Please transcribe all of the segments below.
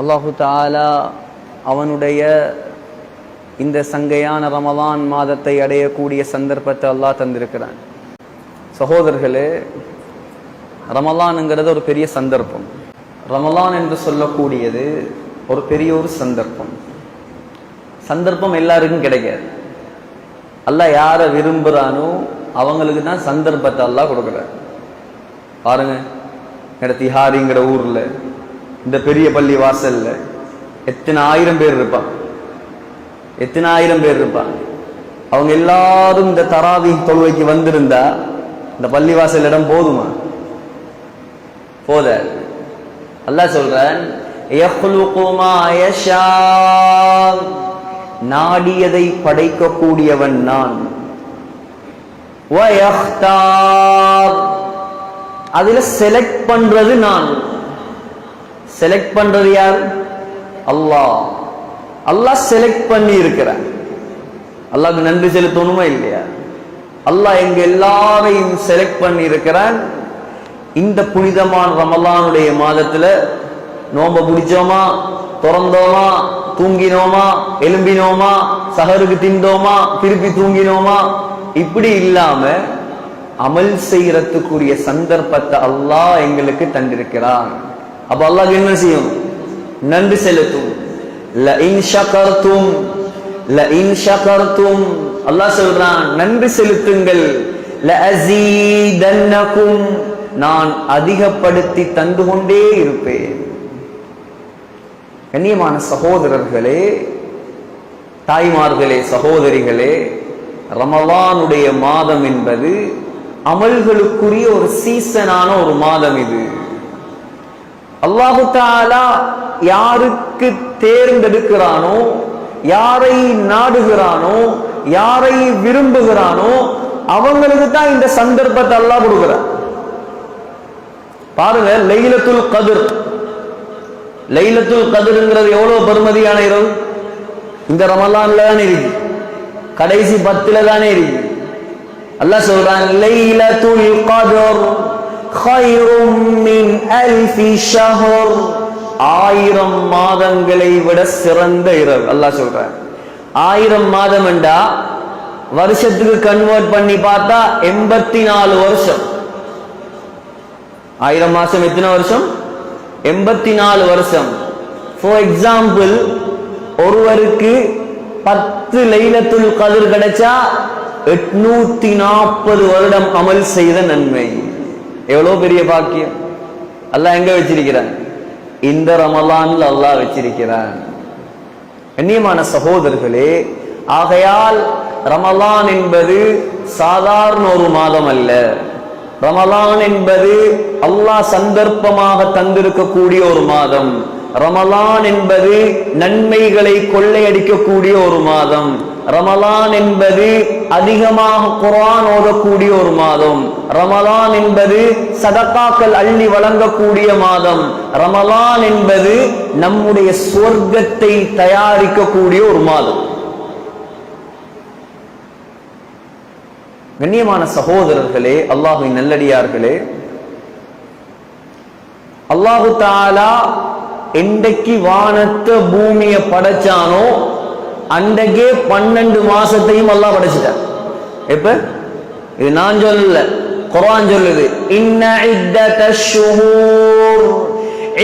அல்லாஹு தஆலா அவனுடைய இந்த சங்கையான ரமலான் மாதத்தை அடையக்கூடிய சந்தர்ப்பத்தை அல்லாஹ் தந்திருக்கிறான். சகோதரர்களே, ரமலான்ங்கிறது ஒரு பெரிய சந்தர்ப்பம். ரமலான் என்று சொல்லக்கூடியது ஒரு பெரிய ஒரு சந்தர்ப்பம். சந்தர்ப்பம் எல்லாருக்கும் கிடைக்காது. அல்லாஹ் யாரை விரும்புகிறானோ அவங்களுக்கு தான் சந்தர்ப்பத்தை அல்லாஹ் கொடுக்குறார். பாருங்க, திஹாரிங்கிற ஊர்ல இந்த பெரிய பள்ளி வாசல்ல எத்தனை ஆயிரம் பேர் இருப்பாங்க, எத்தனை ஆயிரம் பேர் இருப்பாங்க. அவங்க எல்லாரும் இந்த தராவி தொழுவைக்கு வந்திருந்தா இந்த பள்ளிவாசல் இடம் போதுமா? போத. அல்லாஹ் சொல்றான், நாடியதை படைக்கக்கூடியவன் நான், அதுல செலக்ட் பண்றது நான். செலக்ட் பண்றது யார்? அல்லாஹ். அல்லாஹ் செலக்ட் பண்ணி இருக்கிறான். அல்லாஹ்க்கு நன்றி செலுத்தணுமா இல்லையா? அல்லாஹ் எங்க எல்லாரையும் செலக்ட் பண்ணி இருக்கிறான். இந்த புனிதமான ரமலானுடைய மாதத்துல நோம்ப பிடிச்சோமா, திறந்தோமா, தூங்கினோமா, எலும்பினோமா, சஹருக்கு திண்டோமா, திருப்பி தூங்கினோமா, இப்படி இல்லாம அமல் செய்யறதுக்குரிய சந்தர்ப்பத்தை அல்லாஹ் எங்களுக்கு தந்திருக்கிறான். அப்ப அல்லாஹ் என்ன செய்யும்? நன்றி செலுத்தும். அல்லாஹ் சொல்றான், நன்றி செலுத்துங்கள். நான் அதிகப்படுத்தி தந்து கொண்டே இருப்பேன். கண்ணியமான சகோதரர்களே, தாய்மார்களே, சகோதரிகளே, ரமலானுடைய மாதம் என்பது அமல்களுக்குரிய ஒரு சீசனான ஒரு மாதம். இது அல்லாஹு தஆலா யாருக்கு தேர்ந்தெடுக்கிறானோ, யாரை நாடுகிறானோ, யாரை விரும்புகிறானோ அவங்களுக்கு தான் இந்த சந்தர்ப்பத்தை அல்லாஹ் கொடுக்கிறான். பாருங்க, லைலத்துல் கத்ர். லைலத்துல் கத்ர்ங்கிறது எவ்வளவு பெருமதியான இரவு. இந்த ரமலான்ல தான் இருக்கு, கடைசி 10ல தானே இருக்கு. அல்லாஹ் சொல்றான், லைலத்துல் கத்ர் خير من ألف شهر. 1000 மாதங்களை விட சிறந்த இரவு. அல்லாஹ் சொல்றான், 1000 மாதம் என்றா வருஷத்துக்கு கன்வெர்ட் பண்ணி பார்த்தா 84 வருஷம். 1000 மாசம் எத்தனை வருஷம்? 84 வருஷம். ஃபார் எக்ஸாம்பிள், ஒருவருக்கு 10 லைலத்துல் கத்ர் கிடைச்சா 840 வருடம் அமல் செய்த நன்மை. எவ்வளவு பெரிய பாக்கியம். அல்லாஹ் எங்க வச்சிருக்கிறான்? இந்த ரமலான்ல அல்லாஹ் வச்சிருக்கிறான். கண்ணியமான சகோதரர்களே, ஆகையால் ரமலான் என்பது சாதாரண ஒரு மாதம் அல்ல. ரமலான் என்பது அல்லாஹ் சந்தர்ப்பமாக தந்திருக்கக்கூடிய ஒரு மாதம். ரமலான் என்பது நன்மைகளை கொள்ளையடிக்கக்கூடிய ஒரு மாதம். ரமலான் என்பது அதிகமாக குர்ஆன் ஓதக்கூடிய ஒரு மாதம். ரமலான் என்பது சதகாக்கள் அள்ளி வழங்கக்கூடிய மாதம். ரமலான் என்பது நம்முடைய சொர்க்கத்தை தயாரிக்கக்கூடிய ஒரு மாதம். கண்ணியமான சகோதரர்களே, அல்லாஹ்வின் நல்லடியார்களே, அல்லாஹு தஆலா என்றைக்கு வானத்தை பூமியை படைச்சானோ அன்றைக்கே 12 மாசத்தையும் அல்லாஹ் படைச்சிட்டான். எப்ப? இது நான் சொல்லல, குர்ஆன் சொல்லுது. இன்ன இத்தத்தஷ் ஷுஹூர்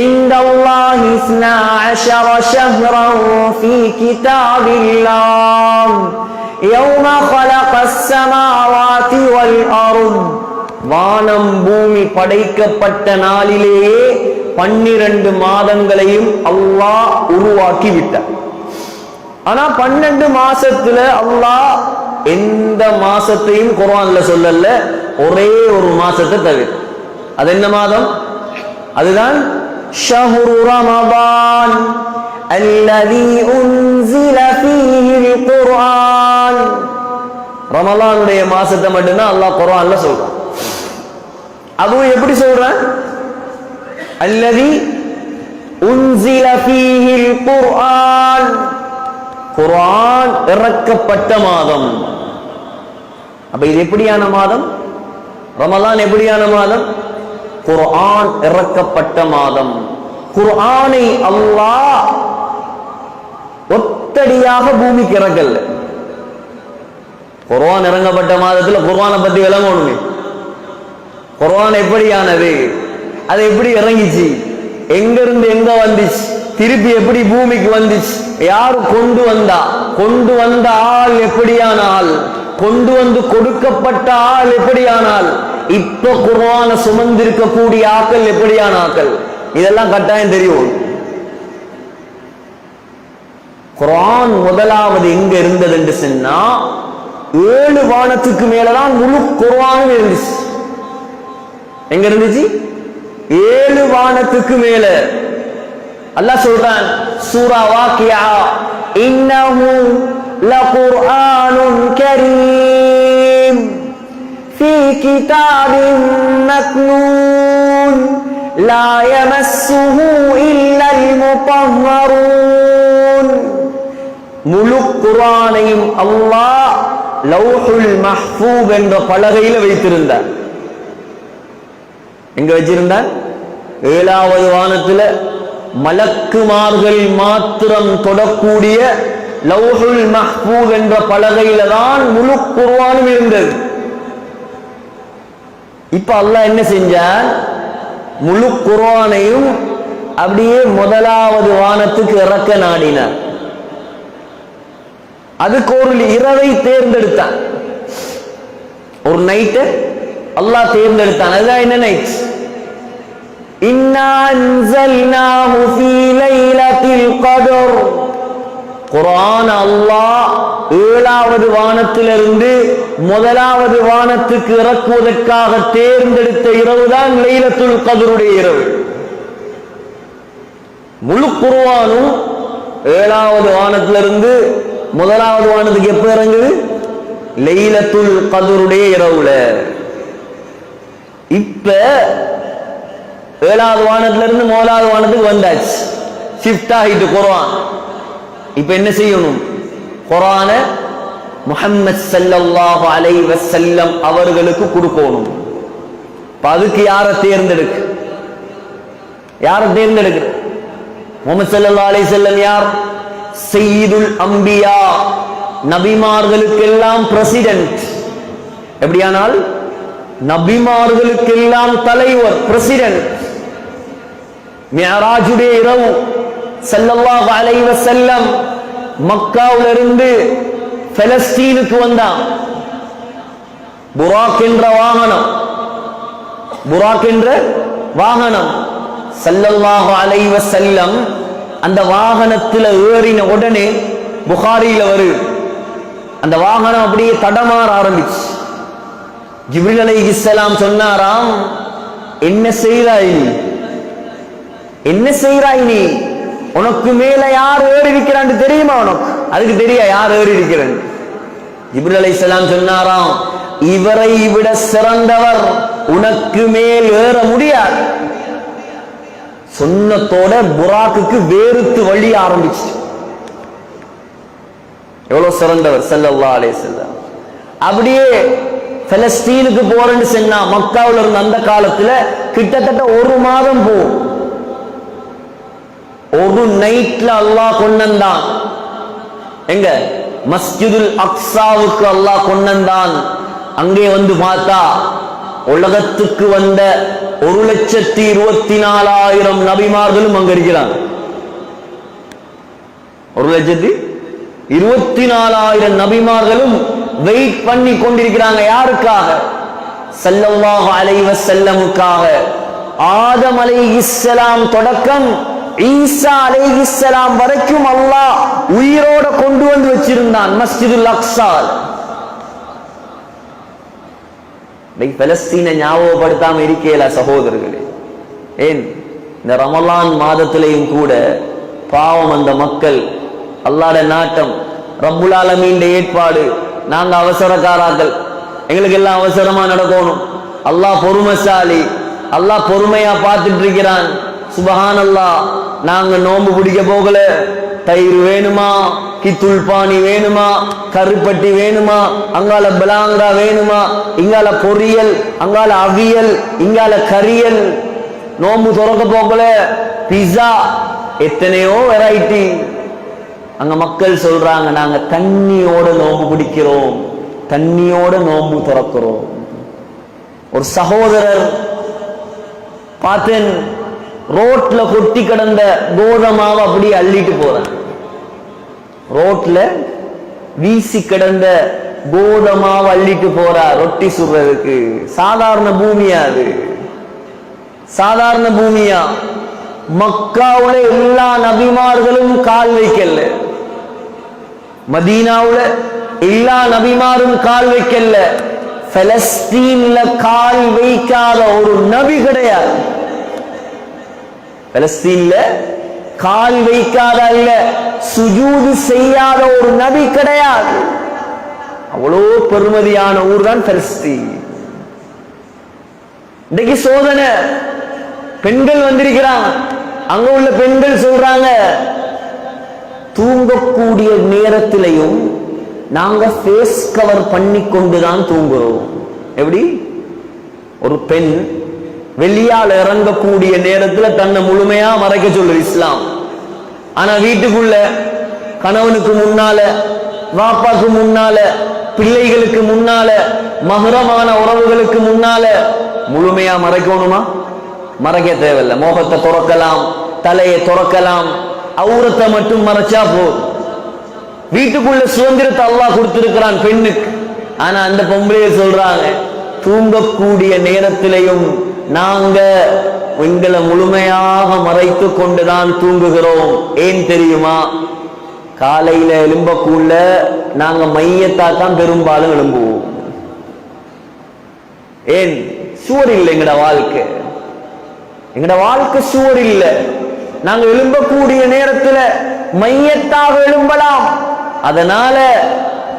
இன்தல்லாஹி 12 ஷஹ்ரன் ஃபீ கிதாபில்லாஹ் யௌம ഖலகஸ் ஸமாவாதி வல் அர்த். வானம் பூமி படைக்கப்பட்ட நாளிலேயே 12 மாதங்களையும் அல்லாஹ் உருவாக்கி விட்டார். ஆனா 12 மாசத்துல அல்லாஹ் எந்த மாசத்தையும் குர்ஆன்ல சொல்லல, ஒரே ஒரு மாசத்தை தவிர. அது என்ன மாதம்? அதுதான் ஷஹ்ரு ரமதான் அல்லதி உன்ஸில ஃபீஹில் குர்ஆன். ரமலானுடைய மாசத்தை மட்டும்தான் அல்லாஹ் குர்ஆன்ல சொல்றான். அதுவும் எப்படி சொல்றான்? அல்லதி உன்ஸில ஃபீஹில் குர்ஆன். குர்ஆன் இறக்கப்பட்ட மாதம். அப்ப இது எப்படியான மாதம்? ரமலான் எப்படியான மாதம்? குர்ஆன் இறக்கப்பட்ட மாதம். குர்ஆனை அல்லாஹ் ஒத்தடியாக பூமிக்கு இறக்கல. குர்ஆன் இறங்கப்பட்ட மாதத்துல குர்ஆனை பத்தி விளங்கணுமே. குர்ஆன் எப்படியானது, அது எப்படி இறங்கிச்சு, எங்க இருந்து எங்க வந்துச்சு, திருப்பி எப்படி பூமிக்கு வந்துச்சு, யாரு கொண்டு வந்தா, கொண்டு வந்த ஆள் எப்படியான ஆள், கொண்டு வந்து கொடுக்கப்பட்ட ஆள் எப்படியானால், இப்ப குர்ஆன சுமந்திருக்கக்கூடிய ஆக்கள் எப்படியான ஆக்கள், இதெல்லாம் கட்டாயம் தெரியும். குர்ஆன் முதலாவது எங்க இருந்தது என்று சொன்னா 7 வானத்துக்கு மேலதான் முழு குர்ஆனும் இருந்துச்சு. எங்க இருந்துச்சு? 7 வானத்துக்கு மேல. அல்லாஹ் சொல்றான் சூரா வாக்கியா, இன்னஹு லகுர்ஆனுன் கரீம் ஃபீ கிதாபின் மக்னூன் லா யமஸ்ஸுஹு இல்லல் முطهرون. முழு குர்ஆனையும் அல்லாஹ் லௌஹுல் மஹ்ஃபூஸ் என்ற பலகையில வைத்திருந்தார். எங்க வச்சிருந்தார்? 7வது வானத்துல மலக்குமார்கள் மாத்திரம் தொடக்கூடிய லௌஹுல் மஹ்ஃபூஸ் என்ற பலகையில தான் முழு குர்ஆனும் இருந்தது. இப்ப அல்லாஹ் என்ன செஞ்சான்? முழு குர்ஆனையும் அப்படியே முதலாவது வானத்துக்கு இறக்க நாடினார். அதுக்கு ஒரு இரவை தேர்ந்தெடுத்தான், ஒரு நைட்டு அல்லாஹ் தேர்ந்தெடுத்தான். அதுதான் என்ன நைட்? இன்னா அன்ஸல்னாஹு ஃபீ லைலத்தில் கத்ர். குர்ஆன் அல்லாஹ் 7வது வானத்திலிருந்து முதலாவது வானத்துக்கு இறக்குவதற்காக தேர்ந்தெடுத்த இரவு தான் லைலத்துல் கத்ருடைய இரவு. முழு குர்ஆனும் 7வது வானத்திலிருந்து முதலாவது வானத்துக்கு எப்ப இறங்குது? லைலத்துல் கத்ருடைய இரவுல. இப்ப 7வது வானத்துல இருந்து 3வது வானத்துக்கு வந்தாச்சு, ஷிஃப்ட் ஆகிட்டு குர்ஆன். இப்ப என்ன செய்யணும்? குர்ஆன முஹம்மது ஸல்லல்லாஹு அலைஹி வஸல்லம் அவர்களுக்கு கொடுக்கணும். அதுக்கு யாரை தேர்ந்தெடுக்க? யாரை தேர்ந்தெடுக்க? முஹம்மது ஸல்லல்லாஹு அலைஹி வஸல்லம் யார்? சய்யிதுல் அம்பியா, நபிமார்களுக்கெல்லாம் பிரசிடென்ட். எப்படியானால் நபிமார்களுக்கெல்லாம் தலைவர், பிரசிடென்ட். மிஅராஜுடைய இரவு ஸல்லல்லாஹு அலைஹி வஸல்லம் மக்காவிலிருந்து பலஸ்தீனுக்கு வந்தான். புராக் என்ற வாகனம், புராக் என்ற வாகனம். ஸல்லல்லாஹு அலைஹி வஸல்லம் அந்த வாகனத்தில் ஏறின உடனே புகாரியில வருது, அந்த வாகனம் அப்படியே தடமாற ஆரம்பிச்சு. ஜிப்ரீல் அலைஹிஸ்ஸலாம் சொன்னாராம், என்ன செய்றாய் நீ, என்ன செய்றாய் நீ, உனக்கு மேல யார் ஏறி இருக்கிறான்னு தெரியுமா? உனக்கு அதுக்கு தெரியா யார் ஏறி இருக்கிறான்? ஜிப்ரீல் அலைஹிஸ்ஸலாம் சொன்னாராம், இவரை விட சிறந்தவர் உனக்கு மேல் ஏற முடியாது. சொன்னத்தோட புராக்குக்கு வேறுத்து வழி ஆரம்பிச்சு. எவ்வளவு சிறந்தவர் ஸல்லல்லாஹு அலைஹி வஸல்லம். அப்படியே பலஸ்தீனுக்கு போறேன்னு சொன்னா, மக்காவுல இருந்த அந்த காலத்துல கிட்டத்தட்ட 1 மாதம் போகும். ஒரு நைட்ல அல்லாஹ் கொண்டான். எங்க? மஸ்ஜிதுல் அக்ஸாவுக்கு அல்லாஹ் கொண்டான். அங்கே வந்து பார்த்தா உலகத்துக்கு வந்த 1,24,000 நபிமார்களும் அங்க இருக்கிறாங்க. 1,24,000 நபிமார்களும் வெயிட் பண்ணி கொண்டிருக்கிறாங்க. யாருக்காக? ஸல்லல்லாஹு அலைஹி வஸல்லமுக்காக. ஆதம் அலைஹிஸ்ஸலாம் தொடக்கம் ஈசா அலைஹிஸ்ஸலாம் வரைக்கும் அல்லாஹ் உயிரோட கொண்டு வந்து வச்சிருந்தான் மஸ்ஜிதுல் அக்ஸா. பலஸ்தீனை ஞாபகப்படுத்தாம இருக்கல சகோதரர்களே. ஏன் இந்த ரமலான் மாதத்திலையும் கூட பாவம் அந்த மக்கள், அல்லாஹ்வுடைய நாட்டம், ரப்புல் ஆலமீன் ஏற்பாடு. நாங்க அவசரக்காராக்கள், எங்களுக்கு எல்லாம் அவசரமா நடக்கணும். அல்லாஹ் பொறுமைசாலி, அல்லாஹ் பொறுமையா பார்த்துட்டு இருக்கிறான். சுபஹானல்லாஹ். நாங்க நோன்பு பிடிக்க போகல, தயிர் வேணுமா, கித்துல்பானி வேணுமா, கருப்பட்டி வேணுமா, அங்கால பலாங்கா வேணுமா, இங்கால பொரியல், அங்கால அவியல், இங்கால கரியல். நோம்பு துறக்க போக்கல பிஸா, எத்தனையோ வெரைட்டி. அங்க மக்கள் சொல்றாங்க, நாங்க தண்ணியோட நோம்பு பிடிக்கிறோம், தண்ணியோட நோம்பு துறக்கிறோம். ஒரு சகோதரர் பார்த்தேன், ரோட்ல கொட்டி கிடந்த கோதமாவை அப்படி அள்ளிட்டு போறேன். ரோட்ல வீசி கிடந்த கோதமாவை அள்ளிட்டு போறா ரொட்டி சுடுறதுக்கு. சாதாரண பூமியா அது? சாதாரண பூமியா? மக்காவுல எல்லா நபிமார்களும் கால் வைக்கல, மதீனாவுல எல்லா நபிமாரும் கால் வைக்கல, பலஸ்தீன்ல கால் வைக்காத ஒரு நபி கிடையாது. பலஸ்தீன்ல கால் வைக்காத அல்ல, சுஜூது செய்யாத ஒரு நபி கிடையாது. அவ்வளோ பெருமதியான ஊர் தான் பலஸ்தீன். இன்னைக்கு சோதனை, பெண்கள் வந்திருக்கிறாங்க. அங்க உள்ள பெண்கள் சொல்றாங்க, தூங்கக்கூடிய நேரத்திலையும் நாங்க ஃபேஸ் கவர் பண்ணி கொண்டுதான் தூங்குறோம். எப்படி? ஒரு பெண் வெளியால் இறங்கக்கூடிய நேரத்தில் தன்னை முழுமையா மறைக்க சொல்லுது இஸ்லாம். ஆனா வீட்டுக்குள்ள கணவனுக்கு முன்னால, வாப்பாக்கு முன்னால, பிள்ளைகளுக்கு முன்னால, மஹ்ரமான உறவுகளுக்கு முன்னால முழுமையா மறைக்கணுமா? மறைக்க தேவையில்லை. மோகத்தை துறக்கலாம், தலையை துறக்கலாம், அவுரத்தை மட்டும் மறைச்சா போதும். வீட்டுக்குள்ள சுதந்திரத்தை அல்லாஹ் கொடுத்திருக்கிறான் பெண்ணுக்கு. ஆனா அந்த பொம்பளைய சொல்றாங்க, தூங்கக்கூடிய நேரத்திலையும் நாங்க எங்களை முழுமையாக மறைத்து கொண்டுதான் தூங்குகிறோம். ஏன் தெரியுமா? காலையில எழும்பக்குள்ள நாங்க மையத்தா தான் பெரும்பாலும் எழும்புவோம். ஏன்? சுவர் இல்லை எங்கட வாழ்க்கை, எங்கட வாழ்க்கை சுவர் இல்லை. நாங்க எழும்பக்கூடிய நேரத்துல மையத்தாக எழும்பலாம். அதனால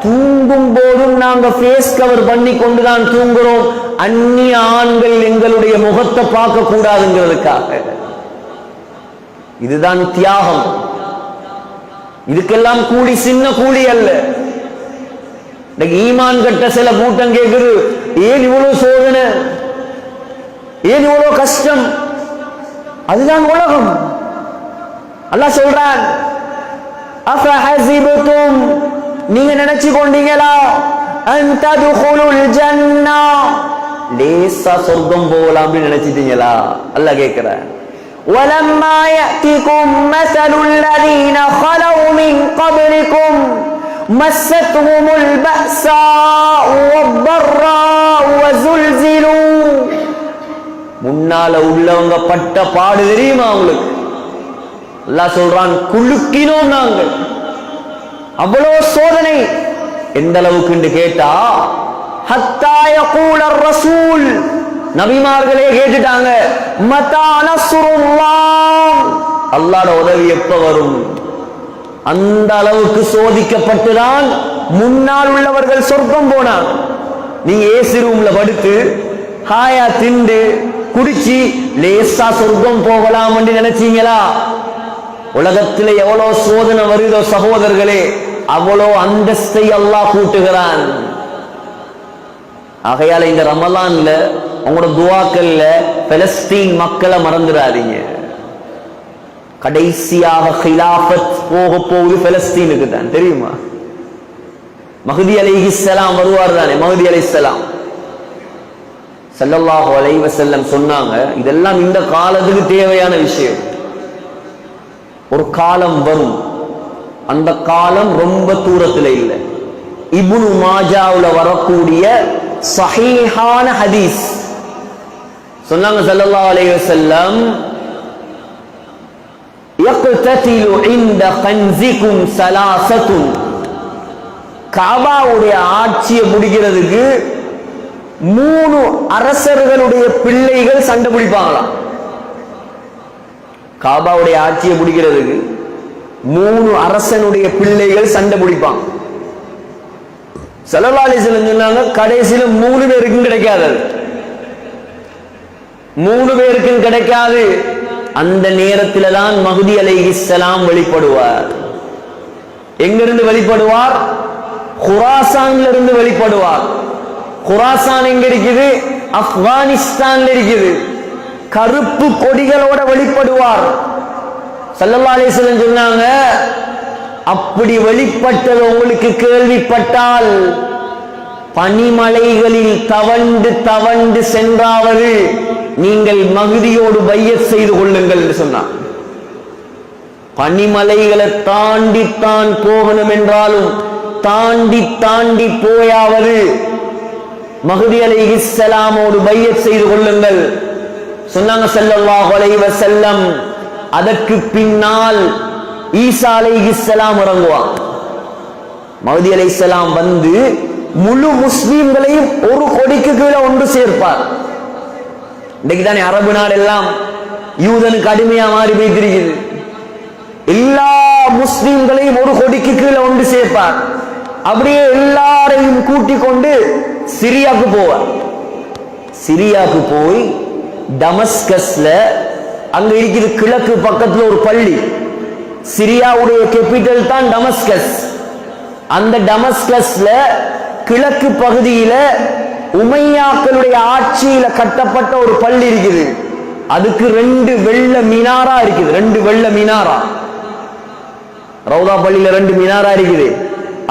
தூங்கும் போதும் நாங்க ஃபேஸ் கவர் பண்ணி கொண்டுதான் தூங்குறோம். அந்நிய ஆண்கள் எங்களுடைய முகத்தை பார்க்க கூடாதுங்கிறதுக்காக. இதுதான் தியாகம். இதுக்கெல்லாம் கூலி சின்ன கூலி அல்ல. ஈமான் கட்ட சில கூட்டம் கேட்குது, ஏன் இவ்வளவு சோதனை, ஏன் இவ்வளவு கஷ்டம்? அதுதான் உலகம். அல்லாஹ் சொல்றான், அஃபஹஸிபதும், நீங்க நினைச்சு கொண்டீங்களா, அன் ததுகுலுல் ஜன்னா, லேசா சொர்க்கம் போகலாம் அப்படின்னு நினைச்சிட்டீங்களா? அல்லாஹ் கேட்கிறான், வலம்மா யஅதிகும் மஸலுல் லதீன خلوا من قبلكم மஸ்ஸத்ஹுமுல் பஅஸாஉ வضراء وزلزلوا, முன்னால உள்ளவங்க பட்ட பாடு தெரியுமா உங்களுக்கு? அல்லாஹ் சொல்றான், குலுக்கினோம் நாங்கள். அவ்வளோ சோதனை. எந்த அளவுக்கு என்று கேட்டா, ஹத்தா யகூல ரசூல், நபிமார்களே கேட்டுட்டாங்க, மதா நஸ்ருல்லாஹ், அல்லாஹ்வுடைய உதவி எப்ப வரும்? அந்த அளவுக்கு சோதிக்கப்பட்டுதான் முன்னால் உள்ளவர்கள் சொர்க்கம் போனாங்க. நீங்க ஏசி ரூம்ல படுத்து ஹாயா திண்டு குடிச்சு லேசா சொர்க்கம் போகலாம் என்று நினைச்சீங்களா? உலகத்தில் எவ்வளவு சோதனை வருதோ சகோதரர்களே, அவ்வளோ அந்தஸ்தை அல்லாஹ் கூட்டுகிறான். ஆகையால இந்த ரமலான்ல உங்களோட துஆக்கள்ல பலஸ்தீன் மக்களை மறந்துடாதீங்க. கடைசியாக கிலாஃபத் போக போகுது பலஸ்தீனுக்கு தான், தெரியுமா? மஹ்தி அலைஹிஸ்ஸலாம் வருவார் தானே? மஹ்தி அலைஹிஸ்ஸலாம் ஸல்லல்லாஹு அலைஹி வஸல்லம் சொன்னாங்க, இதெல்லாம் இந்த காலத்துக்கு தேவையான விஷயம். ஒரு காலம் வரும், அந்த காலம் ரொம்ப தூரத்தில் இல்லை. இப்னு மாஜாவுல வரக்கூடிய சஹீஹான ஹதீஸ் சொன்னாங்க ஸல்லல்லாஹு அலைஹி வஸல்லம், யக்ததிலு இன்த கன்ஸிகும் ஸலாஸத்துன், காபாவுடைய ஆட்சியை பிடிக்கிறதுக்கு 3 அரசர்களுடைய பிள்ளைகள் சண்டை பிடிப்பாங்களாம். காபாவுடைய ஆட்சியை பிடிக்கிறதுக்கு 3 அரசனுடைய பிள்ளைகள் சண்டை பிடிப்பாங்க. ஸல்லல்லாஹு அலைஹி வஸல்லம் சொன்னாங்க, கடைசியில 3 பேருக்கும் கிடைக்காது, 3 பேருக்கும் கிடைக்காது. அந்த நேரத்தில் தான் மஹ்தி அலைஹிஸ்ஸலாம் வெளிப்படுவார். எங்கிருந்து வெளிப்படுவார்? குராசான்ல இருந்து வெளிப்படுவார். குராசான் எங்க இருக்குது? ஆப்கானிஸ்தான்ல இருக்குது. கருப்பு கொடிகளோட வெளிப்படுவார். ஸல்லல்லாஹு அலைஹி வஸல்லம் சொன்னாங்க, அப்படி வெளிப்பட்டது உங்களுக்கு கேள்விப்பட்டால் பனிமலைகளில் தவண்டு தவண்டு சென்றாவது நீங்கள் மஹ்தியோடு பையத் செய்து கொள்ளுங்கள் என்று சொன்னார். பனிமலைகளை தாண்டித்தான் போகணும் என்றாலும் தாண்டி தாண்டி போயாவது மஹ்தி அலைஹிஸ்ஸலாமோடு பையத் செய்து கொள்ளுங்கள் சொன்னாங்க ஸல்லல்லாஹு அலைஹி வஸல்லம். அதற்கு பின்னால் ஈசா அலைஹிஸ்ஸலாம் இறங்குவான். மஹ்தி அலைஹிஸ்ஸலாம் வந்து முழு முஸ்லிம்களையும் ஒரு கொடிக்கு கீழே ஒன்று சேர்ப்பார். இன்னைக்கு தானே அரபு நாடெல்லாம் யூதனுக்கு அடிமையா மாறி போய்த்திருக்குது. எல்லா முஸ்லிம்களையும் ஒரு கொடிக்கு கீழே ஒன்று சேர்ப்பார். அப்படியே எல்லாரையும் கூட்டிக் கொண்டு சிரியாவுக்கு போவார். சிரியாவுக்கு போய் டமஸ்கஸ்ல அங்க இருக்கிற கிழக்கு பக்கத்துல ஒரு பள்ளி, சிரியாவுடைய கேபிட்டல் தான் டமஸ்கஸ். அந்த டமஸ்கஸ்ல கிழக்கு பகுதியில உமையாக்களுடைய ஆட்சியில கட்டப்பட்ட ஒரு பள்ளி இருக்குது. அதுக்கு 2 வெள்ளை மினாரா இருக்குது. 2 வெள்ளை மினாரா. ரவுதா பள்ளியில 2 மினாரா இருக்குது.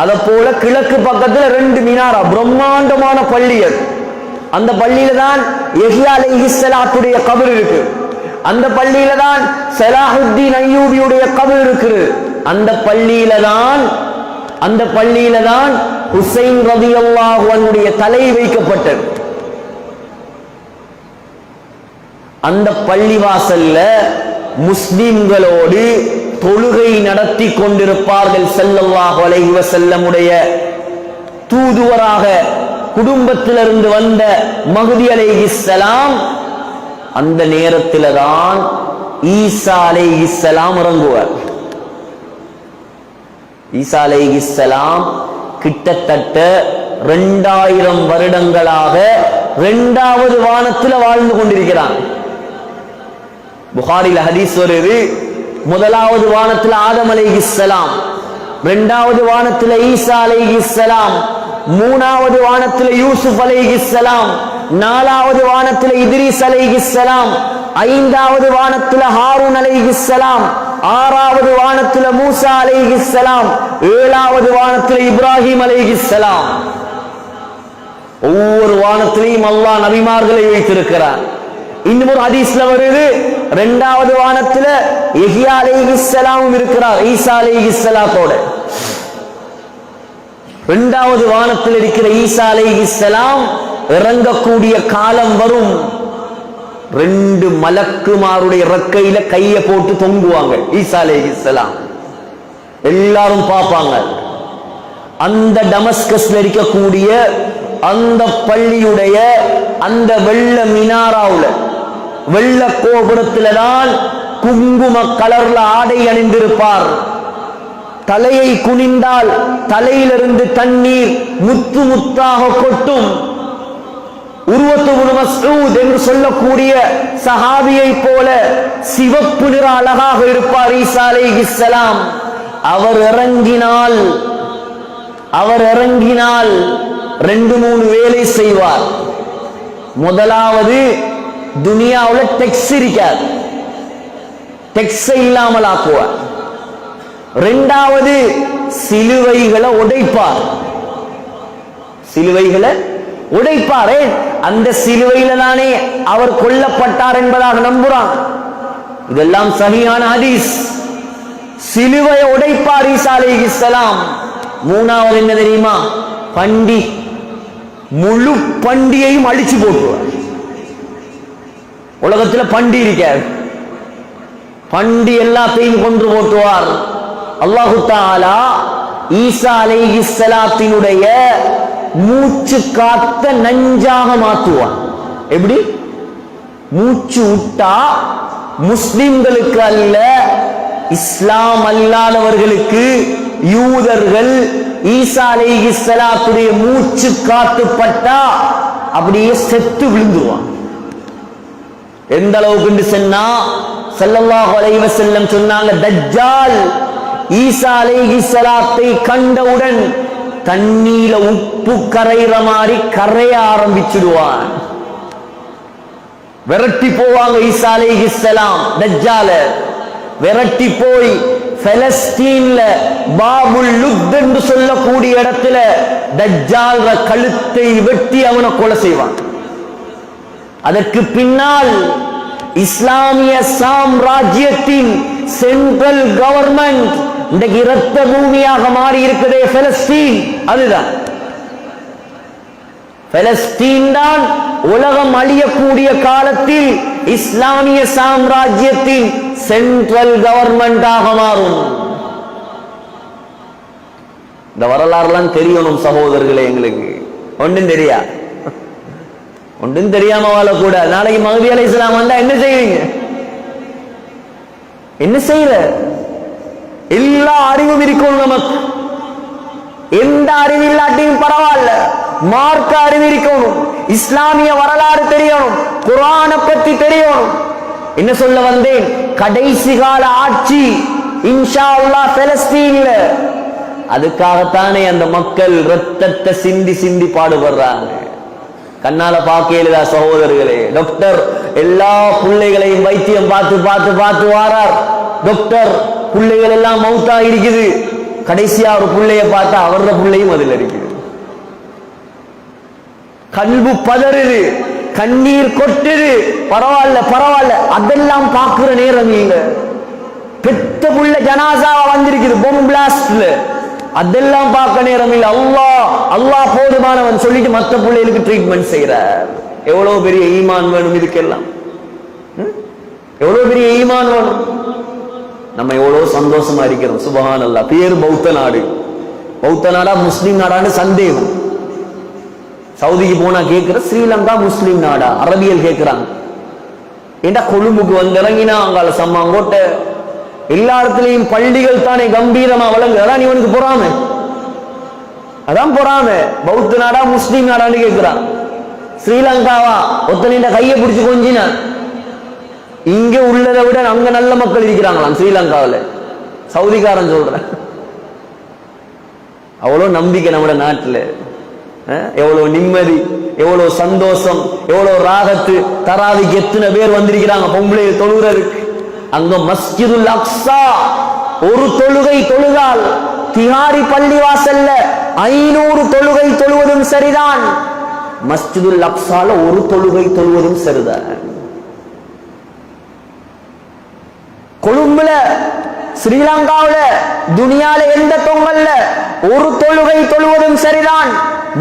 அத போல கிழக்கு பக்கத்துல 2 மினாரா, பிரம்மாண்டமான பள்ளி அது. அந்த பள்ளியில தான் யஹ்யா அலைஹிஸ்ஸலாத்துடைய கபர் இருக்கு. அந்த பள்ளியில தான் ஸலாஹுத்தீன் அய்யூபியுடைய கபர் இருக்கு. அந்த பள்ளியில தான் ஹுசைன் ரலியல்லாஹு அன்ஹுடைய தலை வைக்கப்பட்டது. அந்த பள்ளிவாசல்ல முஸ்லிம்களோடு தொழுகை நடத்தி கொண்டிருப்பார்கள். ஸல்லல்லாஹு அலைஹி வஸல்லமுடைய தூதுவராக குடும்பத்திலிருந்து வந்த மஹ்தி அலைஹிஸ்ஸலாம். அந்த நேரத்தில் தான் ஈசா அலைஹிஸ்ஸலாம் இறங்குவார். ஈசா அலைஹிஸ்ஸலாம் கிட்டத்தட்ட 2000 வருடங்களாக 2வது வானத்தில் வாழ்ந்து கொண்டிருக்கிறான். புகாரில ஹதீஸ் வருது, 1வது வானத்தில் ஆதம் அலைஹிஸ்ஸலாம், 2வது வானத்தில் ஈசா அலைஹிஸ்ஸலாம், 3வது வானத்தில் யூசுப் அலைஹிஸ்ஸலாம், 4வது வானத்தில் இத்ரீஸ் அலைஹிஸ்ஸலாம், 5வது வானத்தில் ஹாரூன் அலைஹிஸ்ஸலாம், 6வது வானத்தில் மூசா அலைஹிஸ்ஸலாம், 7வது வானத்தில் இப்ராஹிம் அலைஹிஸ்ஸலாம். ஒவ்வொரு வானத்திலையும் அல்லாஹ் நபிமார்களை வைத்திருக்கிறார். இன்னும் ஒரு ஹதீஸ்ல வருது, 2வது வானத்துல யஹ்யா அலைஹிஸ்ஸலாம் இருக்கிறார் ஈசா அலைஹிஸ்ஸலாத்தோட. 2வது வானத்தில் இருக்கிற ஈசா அலைஹிஸ்ஸலாம் இறங்கக்கூடிய காலம் வரும். 2 மலக்குமாருடைய இறக்கையில கைய போட்டு தொங்குவாங்க ஈசா அலைஹிஸ்ஸலாம். எல்லாரும் பார்ப்பாங்க. அந்த டமஸ்கஸ்ல இருக்கக்கூடிய அந்த பள்ளியுடைய அந்த வெள்ள மினாராவுல, வெள்ள கோபுரத்துல தான் குங்கும கலர்ல ஆடை அணிந்திருப்பார். தலையை குனிந்தால் தலையிலிருந்து தண்ணீர் முத்து முத்தாக கொட்டும். உருவத்து இப்னு மஸ்ஊத் என்று சொல்லக்கூடிய சஹாபியை போல சிவப்பு நிற அழகாக இருப்பார் ஈசா அலைஹிஸ்ஸலாம். அவர் இறங்கினால் 2-3 வேலை செய்வார். முதலாவது, துனியாவுல டெக்ஸ் இருக்காது, டெக்ஸை இல்லாமல் ஆக்குவார். 2வது, சிலுவைகளை உடைப்பார். அந்த சிலுவையில தானே அவர் கொல்லப்பட்டார் என்பதாக நம்புறான். இதெல்லாம் சஹீஹான ஹதீஸ். சிலுவையை உடைப்பார் ஈசா அலைஹிஸ்ஸலாம். 3வது என்ன தெரியுமா? பண்டி, முழு பண்டியையும் அழிச்சு போட்டுவார். உலகத்துல பண்டி இருக்காது, பண்டி எல்லாத்தையும் கொன்று போட்டுவார். அல்லாஹு தஆலா ஈசா அலைஹிஸ்ஸலாத்தினுடைய மூச்சு காத்த நஞ்சாக மாற்றுவான். எப்படி? மூச்சு விட்டா முஸ்லிம்களுக்கு அல்ல, இஸ்லாம் அல்லாதவர்களுக்கு, யூதர்கள் ஈசா அலைஹிஸ்ஸலாத்துடைய மூச்சு காத்துப்பட்டா அப்படியே செத்து விழுந்துருவான். எந்த அளவுக்கு சொன்னா ஸல்லல்லாஹு அலைஹி வஸல்லம் சொன்னாங்க, தஜ்ஜால் ஈசா அலைஹிஸ்ஸலாத்தை கண்டவுடன் தண்ணீர உப்பு கரைகிற மாதிரி கரைய ஆரம்பிச்சிடுவான். விரட்டி போவாங்க ஈசா அலைஹிஸ்ஸலாம் தஜ்ஜால. விரட்டி போய் பலஸ்தீன்ல பாபுல் லுத் என்று சொல்லக்கூடிய இடத்துல தஜ்ஜால் கழுத்தை வெட்டி அவனை கொலை செய்வான். அதற்கு பின்னால் இஸ்லாமிய சாம்ராஜ்யத்தின் சென்ட்ரல் கவர்மெண்ட் இன்றைக்கு இரத்த பூமியாக மாறி இருக்கிறதே பலஸ்தீன், அதுதான் பலஸ்தீன் தான் உலகம் அழியக்கூடிய காலத்தில் இஸ்லாமிய சாம்ராஜ்யத்தின் சென்ட்ரல் கவர்மெண்டாக மாறும். இந்த வரலாறுலாம் தெரியணும் சகோதரர்களே. எங்களுக்கு ஒன்றும் தெரியா, ஒன்றும் தெரியாம வாழக்கூட. நாளைக்கு மஹ்தி அலைஹிஸ்ஸலாம் வந்தா என்ன செய்வீங்க? என்ன செய்யற? எல்லா அறிவும் இருக்கணும் நமக்கு. எந்த அறிவு இல்லாட்டியும் பரவாயில்ல, மார்க்க அறிவு இருக்கணும், இஸ்லாமிய வரலாறு தெரியணும், குர்ஆனை பத்தி தெரியணும். என்ன சொல்ல வந்தேன்? கடைசி கால ஆட்சி இன்ஷா அல்லாஹ் பலஸ்தீன்ல. அதுக்காகத்தானே அந்த மக்கள் ரத்தத்தை சிந்தி சிந்தி பாடுபடுறாங்க. கண்ணால பார்க்கலா சகோதரர்களே. டாக்டர் எல்லா பிள்ளைகளையும் வைத்தியம் பார்த்து பார்த்து பார்த்து வாரார். டாக்டர் பிள்ளைகள் எல்லாம் மௌத்தா இருக்குது. கடைசியா ஒரு பிள்ளைய பார்த்தா அவரோட பிள்ளையும் அதில் இருக்குது. கல்பு பதறுது, கண்ணீர் கொட்டுது. பரவாயில்ல பரவாயில்ல, அதெல்லாம் பார்க்கிற நேரம் இல்ல. பெத்த புள்ள ஜனாசாவா வந்திருக்குது பொம் பிளாஸ்ட்ல, அதெல்லாம் பார்க்க நேரம் இல்லை. அல்லாஹ் அல்லாஹ் போதுமானவன் சொல்லிட்டு மற்ற பிள்ளைகளுக்கு ட்ரீட்மெண்ட் செய்யறார். எவ்வளவு பெரிய ஈமான் வேணும் இதுக்கெல்லாம், எவ்வளவு பெரிய ஈமான் வேணும். நம்ம எவ்வளவு சந்தோஷமா இருக்கிறோம். சுப்ஹானல்லாஹ். பேரு பௌத்த நாடு, பௌத்த நாடா முஸ்லிம் நாடான்னு சந்தேகம். சவுதிக்கு போனா கேட்கிற ஸ்ரீலங்கா முஸ்லிம் நாடா, அரபியல் கேட்கிறாங்க. ஏண்டா கொழும்புக்கு வந்து இறங்கினா அங்கால சம்மாங்கோட்டை எல்லா இடத்துலையும் பள்ளிகள் தானே கம்பீரமா வழங்கு. அதான் இவனுக்கு பொறாம, அதான் பொறாம. பௌத்த நாடா முஸ்லிம் நாடான்னு கேட்கிறான். ஸ்ரீலங்காவா ஒத்தனின் கையை பிடிச்சு கொஞ்சினா, இங்க உள்ளதை விட அங்க நல்ல மக்கள் இருக்கிறாங்களாம் ஸ்ரீலங்காவில். சவுதிக்காரன் சொல்றேன். அவ்வளவு நம்பிக்கை நம்ம நாட்டுல. எவ்வளவு நிம்மதி, எவ்வளவு சந்தோஷம், எவ்வளவு ராகத்து. தராவிக்கு எத்தனை பேர் வந்திருக்கிறாங்க பொம்பளை தொழுகிறதுக்கு. அங்க மஸ்ஜிதுல் அக்ஸா ஒரு தொழுகை தொழுதால் திஹாரி பள்ளிவாசல்ல 500 தொழுகை தொழுவதும் சரிதான். மஸ்ஜிதுல் அக்ஸால ஒரு தொழுகை தொழுவதும் சரிதான். கொழும்புல, ஸ்ரீலங்காவுல, துனியால எந்த தொங்கல்ல ஒரு தொழுகை தொழுவதும் சரிதான்.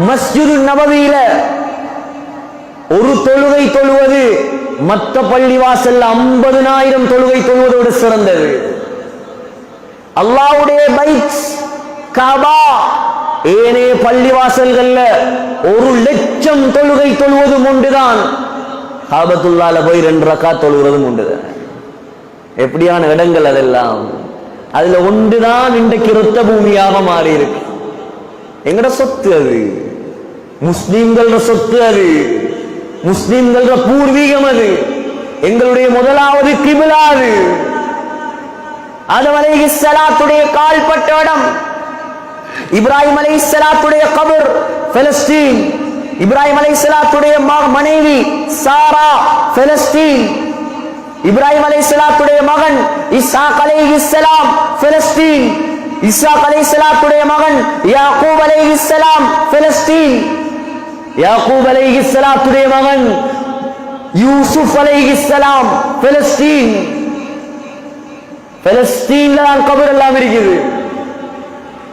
மஸ்ஜிது நபவியில ஒரு தொழுகை தொழுவது மற்ற பள்ளிவாசல் 50,000 தொழுகை தொழுவதோடு சிறந்தது. அல்லாஹ்வுடைய பைத் காபா ஏனைய பள்ளிவாசல்கள்ல 1,00,000 தொழுகை தொழுவதும் உண்டுதான். காபத்துல்லாஹ்ல போய் 2 ரக்காத் தொழுகிறதும் உண்டுதான். எப்படியான இடங்கள் அதெல்லாம். அதுல ஒன்றுதான் இன்றைக்கு இரத்த பூமியாக மாறி இருக்கு. எங்கட சொத்து அது, முஸ்லிம்கள சொத்து அது, முஸ்லிம்கள பூர்வீகம் அது, எங்களுடைய முதலாவது கிபிலா அது. ஆதம் அலைஹிஸ்ஸலாத்துடைய கால்பட்ட இடம், இப்ராஹிம் அலைஹிஸ்ஸலாத்துடைய கபர் பலஸ்தீன், இப்ராஹிம் அலைஹிஸ்ஸலாத்துடைய மனைவி சாரா பலஸ்தீன், இப்ராஹிம் அலைஹிஸ்ஸலாத்துடைய மகன் இஸ்ஹாக் அலைஹிஸ்ஸலாம் பலஸ்தீன், இஸ்ஹாக் அலைஹிஸ்ஸலாத்துடைய மகன் யாக்கூப் அலைஹிஸ்ஸலாம் பலஸ்தீன், யாக்கூப் அலைஹிஸ்ஸலாத்துடைய மகன் யூசுப் அலைஹிஸ்ஸலாம் பலஸ்தீன். பலஸ்தீன்ல தான் கபர் எல்லாம் இருக்குது.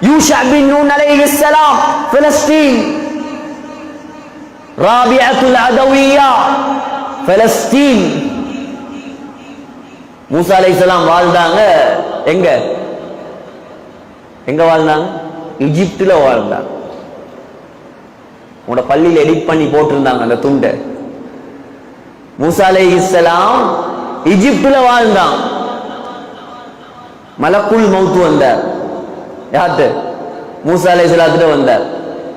யூஷா பின் நூன் அலைஹிஸ்ஸலாம் பலஸ்தீன், ராபிஅத்துல் அதவியா பலஸ்தீன். மூசா அலைஹிஸ்ஸலாம் வாழ்ந்தாங்க எங்க? எங்க வாழ்ந்தாங்க? ஈஜிப்ட்ல வாழ்ந்தாங்க. உங்களோட பள்ளியில் எடிட் பண்ணி போட்டிருந்தாங்க அந்த துண்டை. மூசா அலைஹிஸ்ஸலாம் ஈஜிப்ட்ல வாழ்ந்தான். மலக்குல் மௌத் வந்தார். யார்கிட்ட? மூசா அலைஹிஸ்ஸலாத்துட்ட வந்தார்.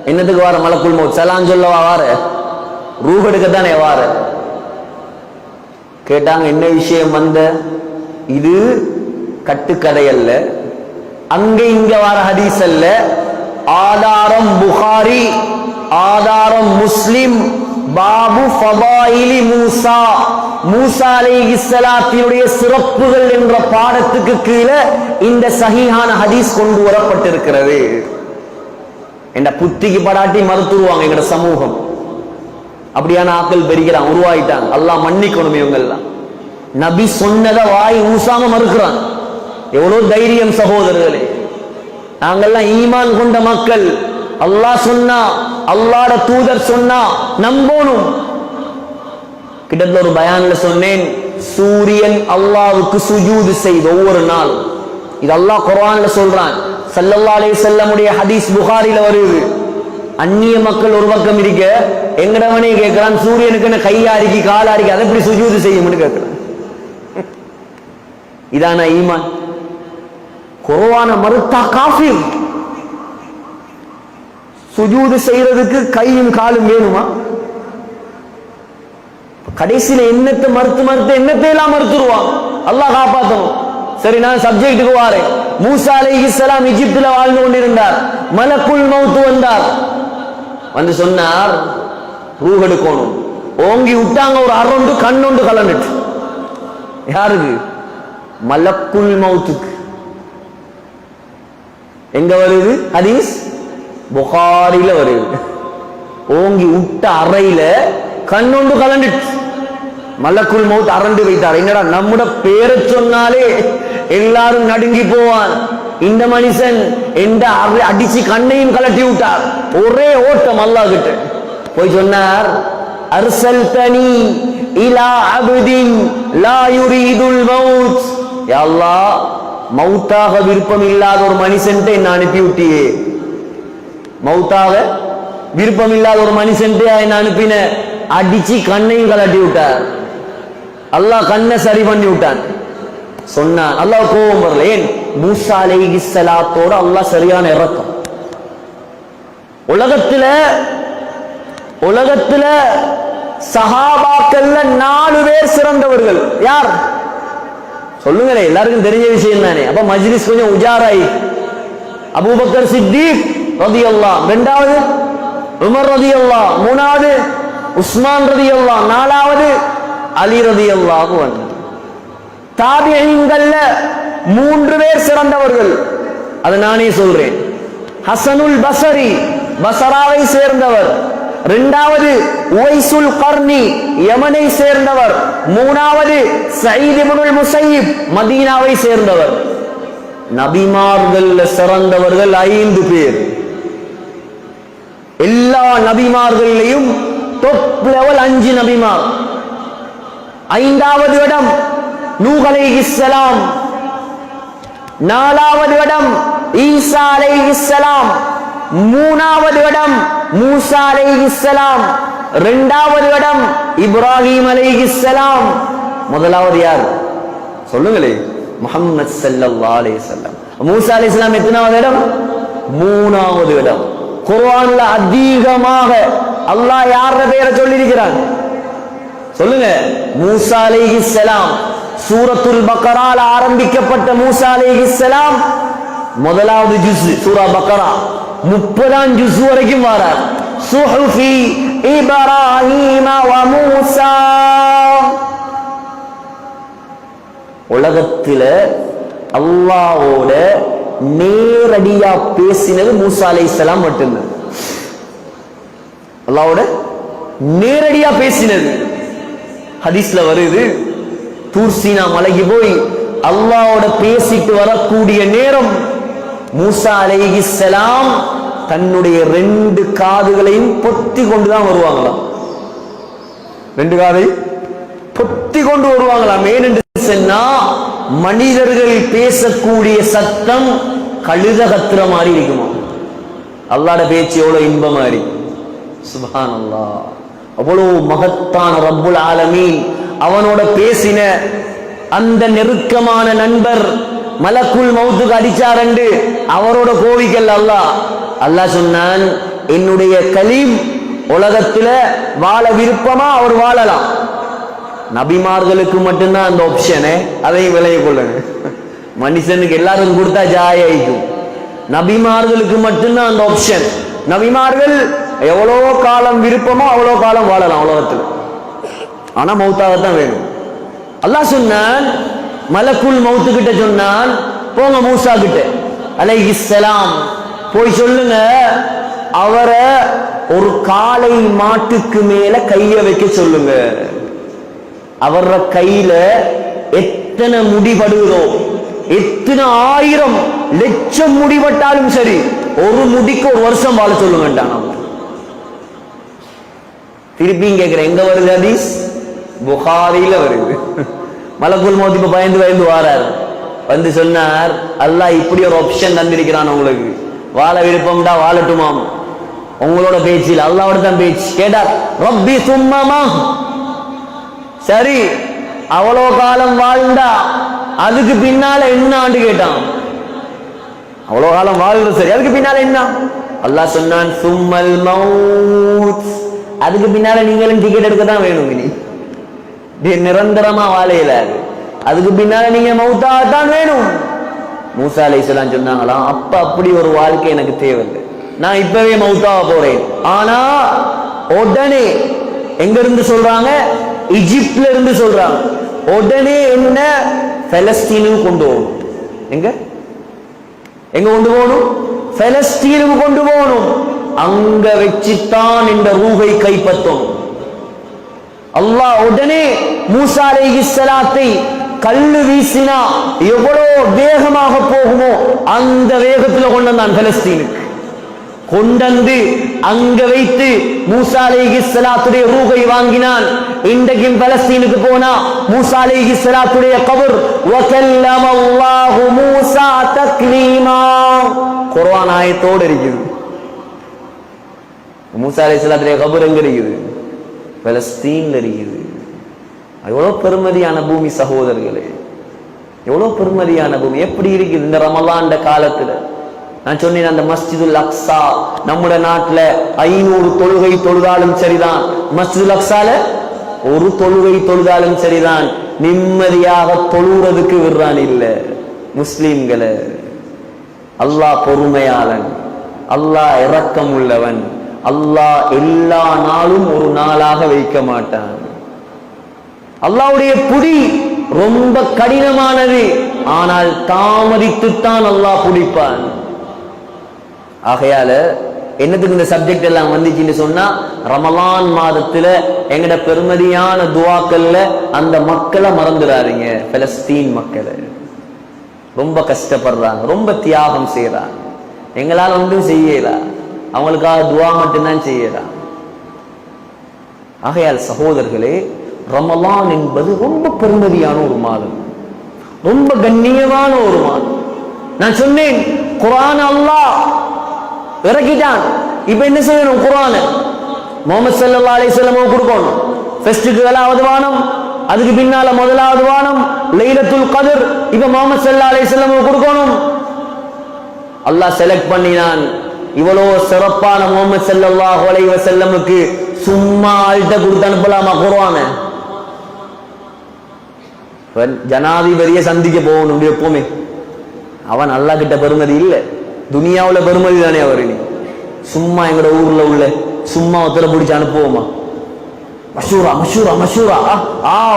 என்னத்துக்கு வார மலக்குல் மௌத்? சலாம் சொல்லவா வார? ரூஹ் எடுக்கத்தானே வார? கேட்டாங்க என்ன விஷயம் வந்த? இது கட்டுக்கதை அல்ல, அங்க இங்க வர ஹதீஸ் அல்ல, ஆதாரம் புகாரி, ஆதாரம் முஸ்லிம். பாபு ஃபதாயிலி மூசா, மூசா அலைஹிஸ்ஸலாத்தினுடைய சிறப்புகள் என்ற பாடத்துக்கு கீழே இந்த சஹீஹான ஹதீஸ் கொண்டு வரப்பட்டிருக்கிறது. என்ற புத்திக்கு படாட்டி மறுத்துருவாங்க எங்கட சமூகம். அப்படியான ஆக்கள் பெருகிறான், உருவாயிட்டாங்க. அல்லாஹ் மன்னிக்கணும் இவங்க எல்லாம். நபி சொன்னதை வாய் ஊசாம மறுக்கிறான். எவ்வளவு தைரியம் சகோதரர்களே! நாங்கெல்லாம் ஈமான் கொண்ட மக்கள். அல்லாஹ் சொன்னா, அல்லாஹ்ட தூதர் சொன்னா நம்பணும். கிட்டத்தட்ட ஒரு பயான்ல சொன்னேன், சூரியன் அல்லாஹ்வுக்கு சுஜூது செய்து ஒவ்வொரு நாள். இது அல்லாஹ் குர்ஆன்ல சொல்றான். ஸல்லல்லாஹு அலைஹி வஸல்லமுடைய ஹதீஸ் புகாரில வருது. அந்நிய மக்கள் ஒரு பக்கம் இருக்க, எங்கடவனே கேட்கிறான், சூரியனுக்கு என்ன கையாரிக்கி காலாரிக்கி, அதை எப்படி சுஜூது செய்யும்னு கேட்கிறான். இதான ஈமான்? குர்ஆன மறுத்தா காஃபிர். சுஜூது செய்யறதுக்கு கையும் காலும் வேணுமா? கடைசியில என்னத்தை மறுத்து என்னத்தை எல்லாம் மறுத்துருவான். அல்லாஹ் காப்பாத்தணும். சரி, நான் சப்ஜெக்டுக்கு வாரேன். மூசா அலைஹிஸ்ஸலாம் எகிப்துல வாழ்ந்து கொண்டிருந்தார். மலக்குல் மௌத் வந்தார். வந்து சொன்னார், ரூஹ் எடுக்கணும். ஓங்கி விட்டாங்க, ஒரு அரொண்டு கண்ணொண்டு கலந்துட்டு. யாருக்கு? மலக்குல் மௌத்துக்கு. எங்க வருது ஹதீஸ்? புகாரில வருது. ஓங்கி விட்ட அறையில கண்ணொண்டு கலந்துட்டு மலக்குல் மௌத் அரண்டு வைத்தார். என்னடா, நம்முட பேரை சொன்னாலே எல்லாரும் நடுங்கி போவான். இந்த மனுஷன் எந்த அடிச்சு கண்ணையும் கலட்டி விட்டார். ஒரே ஓட்டம் அல்லாஹ் கிட்ட போய் சொன்னார், அர்சல்தனி இலா அப்தின் லா யுரீதுல் மௌத். யா அல்லாஹ், மௌத்தாக விருப்பம் இல்லாத ஒரு மனுஷன்ட்ட என்ன அனுப்பி விட்டியே. மௌத்தாக விருப்பம் இல்லாத ஒரு மனுஷன்ட்ட என்ன அனுப்பின. அடிச்சு கண்ணையும் கலட்டி விட்டார். அல்லாஹ் கண்ணை சரி பண்ணி விட்டான். சொன்னான், அல்லாஹ் கோபம் வரல. ஏன்? மூசா அலைஹிஸ்ஸலாத்தோட அல்லாஹ் சரியான இரக்கம். உலகத்துல சஹாபாக்கள்ல 4 பேர் சிறந்தவர்கள். யார் சொல்லுங்களே, எல்லாருக்கும் தெரிஞ்ச விஷயம் தானே. அப்ப மஜ்லிஸ் கொஞ்சம் உஜாராய். அபூபக்கர் சித்திக் ரலியல்லாஹு, இரண்டாவது உமர் ரலியல்லாஹு, மூணாவது உஸ்மான் ரலியல்லாஹு, நாலாவது அலி ரலியல்லாஹு அன்ஹு. தாபிஈன்கள்ல 3 பேர் சிறந்தவர்கள். அதை நானே சொல்றேன். ஹசனுல் பஸரி, பஸராவை சேர்ந்தவர். இரண்டாவது உவைசுல் கர்னி, யமனை சேர்ந்தவர். மூணாவது சயீத் இப்னுல் முஸையிப், மதீனாவை சேர்ந்தவர். நபிமார்கள் சிறந்தவர்கள் 5 பேர். எல்லா நபிமார்களையும் டாப் லெவல் 5 நபிமார். 5வது இடம் நூஹ் அலைஹிஸ்ஸலாம், 4வது இடம் ஈசா அலைஹிஸ்ஸலாம், 3வது இடம் மூசா அலைஹிஸ்ஸலாம், 2வது இடம் இப்ராஹிம் அலைஹிஸ்ஸலாம். முதலாவது யார் சொல்லுங்களே? முஹம்மது ஸல்லல்லாஹு அலைஹி வஸல்லம். மூசா அலைஹிஸ்ஸலாம் எத்தனாவது இடம்? 3வது இடம். குர்ஆன்ல அதிகமாக அல்லாஹ் யார பேரை சொல்லி இருக்கிறான் சொல்லுங்க? மூசா அலைஹிஸ்ஸலாம். சூரத்துல் பக்கரால ஆரம்பிக்கப்பட்ட மூசா அலைஹிஸ்ஸலாம் முதலாவது ஜுஸ் சூரா பக்கரா 30ஆம் ஜுஸ் வரைக்கும் வரார். சுஹுஃபி இப்ராஹீம வ மூசா. உலகத்துல அல்லாஹ்வோட நேரடியா பேசினது மூசா அலைஹிஸ்ஸலாம் மட்டும்தான். அல்லாஹ்வோட நேரடியா பேசினது ஹதீஸ்ல வருது. தூர் சீனா மலைக்கு போய் அல்லாஹ்வோட பேசிட்டு வரக்கூடிய நேரம் மூசா அலைஹிஸ்ஸலாம் தன்னுடைய 2 காதுகளையும் பொத்தி கொண்டுதான் வருவாங்களாம். 2 காதை பொத்தி கொண்டு வருவாங்களாம். ஏனென்று சொன்னா, மனிதர்கள் பேசக்கூடிய சத்தம் கழுத கத்துற மாதிரி இருக்குமா. அல்லாஹ்ட பேச்சு எவ்வளவு இன்பமா இருக்கு. சுப்ஹானல்லாஹ். அவ்வளவு மகத்தான ரப்புல் ஆலமீன் அவனோட பேசின அந்த நெருக்கமான நண்பர் மலக்குல் மௌத்துக்கு அடிச்சாரண்டு அவரோட கோவிக்கல் அல்லாஹ் சொன்னான், என்னுடைய கலீம் உலகத்துல வாழ விருப்பமா அவர் வாழலாம். நபிமார்களுக்கு மட்டும்தான் அந்த ஆப்ஷனு. அதையும் விலகிக் கொள்ளுங்க. மனுஷனுக்கு எல்லாருக்கும் கொடுத்தா ஜாயிக்கும். நபிமார்களுக்கு மட்டும்தான் அந்த ஆப்ஷன். நபிமார்கள் எவ்வளோ காலம் விருப்பமோ அவ்வளோ காலம் வாழலாம் உலகத்தில். ஆனா மௌத்தாகத்தான் வேணும். அல்லாஹ் சொன்னான், மலக்குல் மௌத்து கிட்ட சொன்னான், போங்க மூசா கிட்ட அலைஹிஸ்ஸலாம் போய் சொல்லுங்க, அவரை ஒரு காளை மாட்டுக்கு மேல கைய வைக்க சொல்லுங்க. அவர கையில எத்தனை முடிபடுகிறோ, எத்தனை 1000 லட்சம் முடிபட்டாலும் சரி, ஒரு முடிக்கு 1 வருஷம் வாழ சொல்லுங்க. திருப்பியும் கேட்கிறேன், எங்க வருது ஹதீஸ்? புகாரில வருது. மலக்குல் மௌத் இப்ப பயந்து வாரார். வந்து சொன்னார், அல்லாஹ் இப்படி ஒரு ஆப்ஷன் தந்திருக்கிறான் உங்களுக்கு, வாழ விருப்பம்டா வாழட்டுமாம். உங்களோட பேச்சில் அல்லாஹ்வோட தான் பேச்சு. கேட்டார், ரப்பி சும்மமா, சரி அவ்வளோ காலம் வாழ்ந்தா அதுக்கு பின்னால என்ன ஆண்டு கேட்டான். அவ்வளோ காலம் வாழ்றது சரி, அதுக்கு பின்னால என்ன? அல்லாஹ் சொன்னான், சும்மல் மௌத், அதுக்கு பின்னால நீங்களும் டிக்கெட் எடுக்க தான் வேணும். நீ நிரந்தரமா வாழையில, அதுக்கு பின்னால நீங்க மௌத்தாகத்தான் வேணும். மூசா அலைஹிஸ்ஸலாம் சொன்னாங்களாம், அப்ப அப்படி ஒரு வாழ்க்கை எனக்கு தேவையில்லை, நான் இப்பவே மௌத்தாக போறேன். ஆனா உடனே எங்க இருந்து சொல்றாங்க? ஈஜிப்ட்ல இருந்து சொல்றாங்க. உடனே என்ன பலஸ்தீனுக்கு கொண்டு போகணும். எங்க கொண்டு போகணும்? பலஸ்தீனுக்கு கொண்டு போகணும். அங்க வச்சுத்தான் இந்த ரூஹை கைப்பற்றும். அல்லாஹ் உடனே மூசா அலைஹிஸ்ஸலாத்தை கல்லு வீசினா எவ்வளவு வேகமாக போகுமோ அந்த வேகத்துல கொண்டு வந்தான் பலஸ்தீனுக்கு. கொண்டு அங்க வைத்து மூசா அலைஹிஸ்ஸலாத்துடைய ரூஹை வாங்கினான். இன்றைக்கும் பலஸ்தீனுக்கு போனா மூசா அலைஹிஸ்ஸலாத்துடைய கபர் வகல்லமல்லாஹு மூசா தக்லீமா குர்ஆன் ஆயத்தோடு இருக்குது. மூசா அலைஹிஸ்ஸலாத்துடைய கபர் எங்க இருக்குது? பலஸ்தீன்ல இருக்குது. எவ்வளவு பெருமதியான பூமி சகோதரர்களே, எவ்வளவு பெருமதியான பூமி. எப்படி இருக்குது இந்த ரமலான் காலத்துல? நான் சொன்னேன், அந்த மஸ்ஜிதுல் அக்ஸா நம்முடைய நாட்டுல 500 தொழுகை தொழுதாலும் சரிதான், மஸ்ஜிதுல் அக்ஸால ஒரு தொழுகை தொழுதாலும் சரிதான், நிம்மதியாக தொழுறதுக்கு விடுறான் இல்ல முஸ்லிம்களை. அல்லாஹ் பொறுமையாளன், அல்லாஹ் இரக்கம் உள்ளவன், அல்லாஹ் எல்லா நாளும் ஒரு நாளாக வைக்க மாட்டான். அல்லாஹ்வுடைய புடி ரொம்ப கடினமானது, ஆனால் தாமதித்துத்தான் அல்லாஹ் பிடிப்பான். ஆகையால என்னத்துக்கு இந்த சப்ஜெக்ட் எல்லாம் வந்துச்சுன்னு சொன்னா, ரமலான் மாதத்துல எங்கட பெருமதியான துவாக்கள்ல அந்த மக்களை மறந்துடாதீங்க. பலஸ்தீன் மக்களை ரொம்ப கஷ்டப்படுறாங்க, ரொம்ப தியாகம் செய்யறாங்க. எங்களால் ஒன்றும் செய்யல, அவங்களுக்காக துவா மட்டும்தான் செய்யலாம். ஆகையால் சகோதரர்களே, ரமலான் என்பது ரொம்ப பெருமதியான ஒரு மாதம், ரொம்ப கண்ணியமான ஒரு மாதம். நான் சொன்னேன், குர்ஆன் அல்லாஹ் இறக்கிட்டான். இப்ப என்ன செய்யணும்? குர்ஆன் முஹம்மது ஸல்லல்லாஹு அலைஹி வஸல்லம் கொடுக்கணும். ஃபர்ஸ்ட்டுக்கு 7வது வானம், அதுக்கு பின்னால 1வது வானம் லைலத்துல் கத்ர். இப்ப முஹம்மது ஸல்லல்லாஹு அலைஹி வஸல்லம் கொடுக்கணும். அல்லாஹ் செலக்ட் பண்ணினான். இவ்வளோ சிறப்பான முஹம்மது ஸல்லல்லாஹு அலைஹி வஸல்லமுக்கு சும்மா ஆள்கிட்ட கொடுத்து அனுப்பலாமா குர்ஆன? ஜனாதிபதியை சந்திக்க போகணும் எப்பவுமே. அவன் அல்லாஹ் கிட்ட பெருமதி இல்லை, துனியாவுல பெருமதி தானே அவர். சும்மா எங்கட ஊர்ல உள்ள சும்மா ஒருத்தரை பிடிச்சு அனுப்புவோமா? மஷூரா மஷூரா மஷூரா,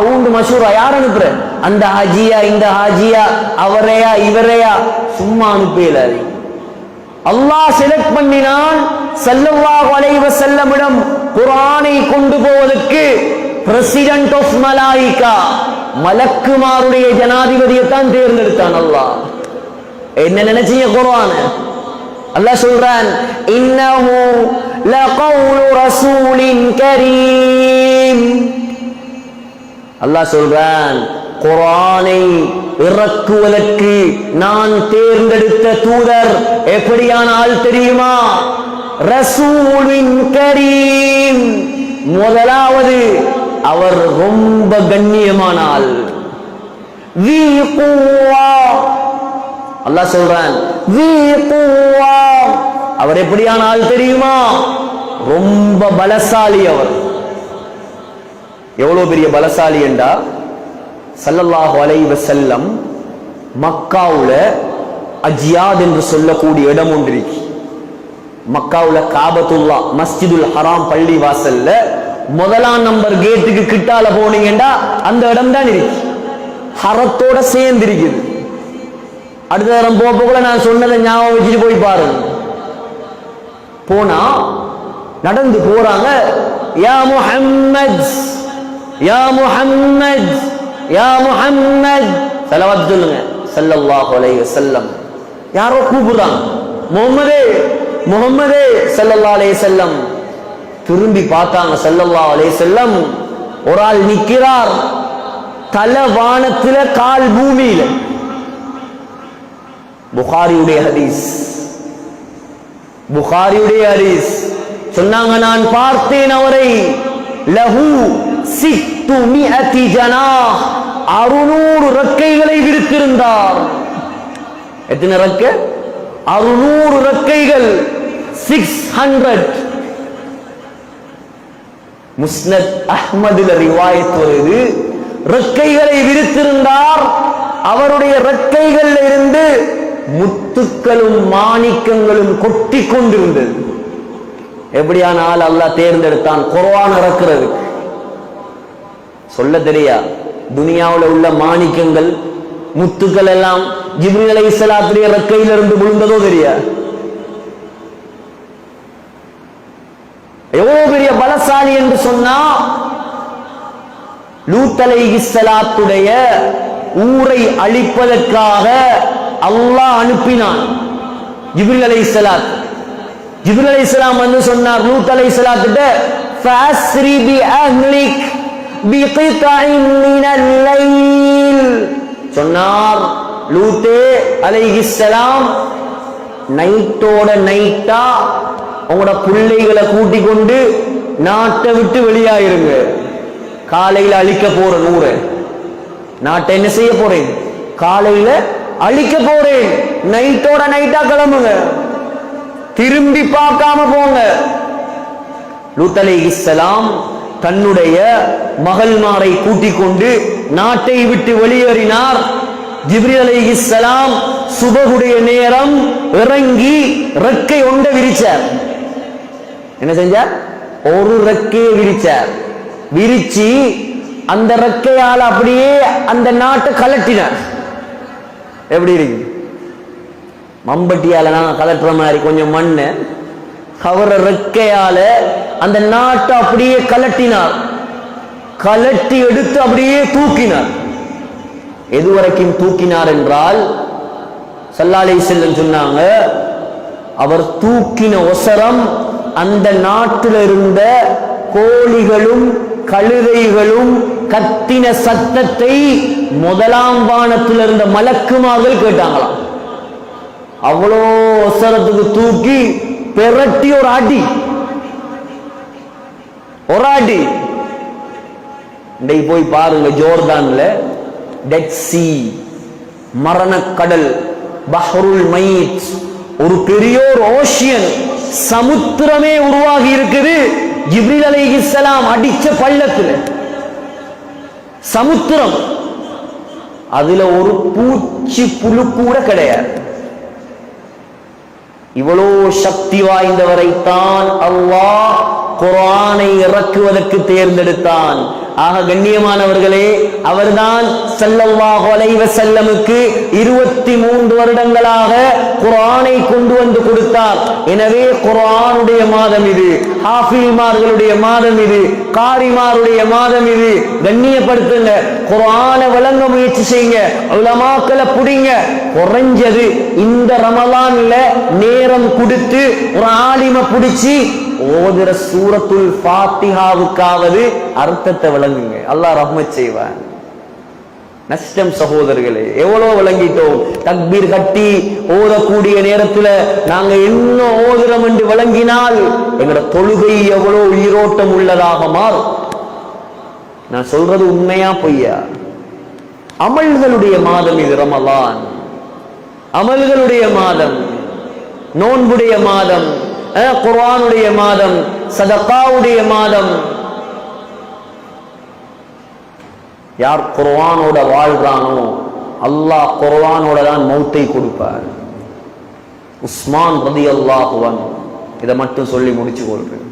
ஊண்டு மஷூரா. யார் அனுப்புற? அந்த ஹாஜியா, இந்த ஹாஜியா, அவரையா இவரையா, சும்மா அனுப்பல. அல்லாஹ் செலக்ட் பண்ணினான். ஸல்லல்லாஹு அலைஹி வஸல்லமிடம் குர்ஆனை கொண்டு போவதற்கு பிரசிடென்ட் ஆஃப் மலாயிகா, மலக்குமாருடைய ஜனாதிபதியை தான் தேர்ந்தெடுத்தான் அல்லாஹ். என்ன நினைச்சீங்க குர்ஆன்? அல்லாஹ் சொல்றான், இன்னஹு லகவுலு ரசூலின் கரீம். அல்லாஹ் சொல்றான், குர்ஆனை இறக்குவதற்கு நான் தேர்ந்தெடுத்த தூதர் எப்படியான ஆள் தெரியுமா? ரசூலின் கரீம். முதலாவது, அவர் ரொம்ப கண்ணியமான ஆள். ذي قوة. அல்லாஹ் சொல்றான், ذي قوة. அவர் எப்படியான ஆள் தெரியுமா? ரொம்ப பலசாலி. அவர் எவ்வளவு பெரிய பலசாலி என்றா, ஸல்லல்லாஹு அலைஹி வஸல்லம் மக்காவுல அஜியாத் என்று சொல்லக்கூடிய இடம் ஒன்று இருக்கு. மக்காவுல காபத்துல்லா மஸ்ஜிதுல் ஹராம் பள்ளி வாசல்ல முதலாம் நம்பர் கேட்டுக்கு கிட்டால போனீங்கன்னா அந்த இடம் தான் இருக்கு. ஹரத்தோட சேர்ந்து இருக்குது. அடுத்த தரம் போல நான் சொன்னதை ஞாபகம் வச்சுட்டு போய் பாருங்க. போனா நடந்து போறாங்க. யா முஹம்மத் யா முஹம்மத் யா முஹம்மத் ஸலவாத் சொல்லுங்க ஸல்லல்லாஹு அலைஹி வஸல்லம். யாரோ கூப்பிடுறாங்க, முஹம்மதே முஹம்மதே ஸல்லல்லாஹு அலைஹி வஸல்லம். திரும்பி பார்த்தாங்க ஸல்லல்லாஹு அலைஹி வஸல்லம். ஒரு ஆள் நிக்கிறார், தலை வானத்தில கால் பூமியில. புகாரியுடைய ஹதீஸ், புகாரியுடைய ஹதீஸ். சொன்னாங்க, நான் பார்த்தேன் அவரை. லஹு 600 ஜனாஹ், 600 ரெக்கைகளை விரித்திருந்தார். எத்தனை ரெக்கை? 600 ரெக்கைகள். 600. முஸ்னத் அஹ்மதுல ரிவாயத் வருது, ரெக்கைகளை விரித்திருந்தார். அவருடைய ரெக்கைகள் இருந்து முத்துக்களும் மாணிக்கங்களும் கொட்டி கொண்டிருந்தது. எப்படியானால் அல்லாஹ் தேர்ந்தெடுத்தான் குர்ஆன் இறக்கிறது. சொல்ல தெரியா, துனியாவுல உள்ள மாணிக்கங்கள் முத்துக்கள் எல்லாம் ஜிப்ரீல் அலைஹிஸ்ஸலாத்துடைய ரெக்கையிலிருந்து விழுந்ததோ தெரியா? எவ்வளவு பெரிய பலசாலி என்று சொன்னா, லூத் அலைஹிஸ்ஸலாத்துடைய ஊரை அழிப்பதற்காக அல்லாஹ் அனுப்பினான் ஜிப்ரீல் அலைஹிஸ்ஸலாம். ஜிப்ரீல் அலைஹிஸ்ஸலாம் வந்து சொன்னார் லூத் அலைஹிஸ்ஸலாத்திட்ட, ஃபஸ்ரி பி அஹ்லிக் பிகித்இன் மினல் லைல். சொன்னார், லூத்தே அலைஹிஸ்ஸலாம், நைட்டோட நைட்டா உங்களோட பிள்ளைகளை கூட்டிக் கொண்டு நாட்டை விட்டு வெளியாயிருங்க. காலையில அழிக்க போற நூறு நாட்டை என்ன செய்ய போறேன்? காலையில அழிக்க போறேன். நைட்டோட நைட்டா கிளம்புங்க, திரும்பி பார்க்காம போங்க. லூத் அலைஹிஸ்ஸலாம் தன்னுடைய மகள்மாரை கூட்டிக் கொண்டு நாட்டை விட்டு வெளியேறினார். ஜிப்ரீல் அலைஹிஸ்ஸலாம் சுபகுடைய நேரம் இறங்கி ரெக்கை ஒன்றை விரிச்சார். என்ன செஞ்சார்? ஒரு ரெக்கையை விரிச்சார். விரிச்சு அந்த ரெக்கையால் அப்படியே அந்த நாட்டை கலட்டினார். எப்படி இருக்கு? மம்பட்டியால நான் கலட்டுற மாதிரி கொஞ்சம் மண்ணு அவர ரெக்கையால அந்த நாட்டை அப்படியே கலட்டினார். கலட்டி எடுத்து அப்படியே தூக்கினார். எதுவரைக்கும் தூக்கினார் என்றால், ஸல்லல்லாஹு அலைஹி வஸல்லம் சொன்னாங்க, அவர் தூக்கின ஒசரம் அந்த நாட்டில் இருந்த கோழிகளும் கழுதைகளும் கத்தின சத்தத்தை முதலாம் வானத்தில் இருந்த மலக்குமார்கள் கேட்டாங்களாம். அவ்வளோ ஒசரத்துக்கு தூக்கி பெரட்டி ஒரு அடி, ஒரு அடி. இன்றைக்கு போய் பாருங்க, ஜோர்டான்ல டெட் சி, மரணக்கடல், பஹ்ருல் மைத், ஒரு பெரிய ஒரு ஓஷியன், சமுத்திரமே உருவாகி இருக்குது. ஜிப்ரீல் அலைஹிஸ்ஸலாம் அடிச்ச பள்ளத்துல சமுத்திரம், அதுல ஒரு பூச்சி புழு கூட கிடையாது. இவ்வளோ சக்தி வாய்ந்தவரைத்தான் அல்லாஹ் குர்ஆனை இறக்குவதற்கு தேர்ந்தெடுத்தான். ஆக கண்ணியமானவர்களே, அவர்தான் ஸல்லல்லாஹு அலைஹி வஸல்லமுக்கு 23 வருடங்களாக குர்ஆனை கொண்டு வந்து கொடுத்தார். எனவே குர்ஆனுடைய மாதம் இது, ஹாஃபில்மார்களுடைய மாதம் இது, காரிமாருடைய மாதம் இது. கண்ணியப்படுத்துங்க, குர்ஆனை வழங்க முயற்சி செய்யுங்க, உலமாக்களை புடிங்க. குறைஞ்சது இந்த ரமலான்ல நேரம் கொடுத்து ஒரு ஆலிம பிடிச்சி ஓதுற சூரத்துல் ஃபாத்திஹாவுக்காவது அர்த்தத்தை விளங்குங்க. அல்லாஹ் ரஹ்மத் செய்வான். நஷ்டம் சகோதரர்களே, எவ்வளவு விளங்கிட்டோம். தக்பீர் கட்டி ஓதக்கூடிய நேரத்துல நாங்க என்ன ஓதுறோம் என்று விளங்கினால் எங்களோட தொழுகை எவ்வளவு உயிரோட்டம் உள்ளதாக மாறும். நான் சொல்றது உண்மையா பொய்யா? அமல்களுடைய மாதம் இது ரமலான், அமல்களுடைய மாதம், நோன்புடைய மாதம், குர்ஆனுடைய மாதம், சதகாவுடைய மாதம். யார் குர்ஆனோட வாழ்றானோ அல்லாஹ் குர்ஆனோட தான் மௌத்தை கொடுப்பார். உஸ்மான் ரலியல்லாஹு அன்ஹு, இதை மட்டும் சொல்லி முடிச்சு கொள்றேன்.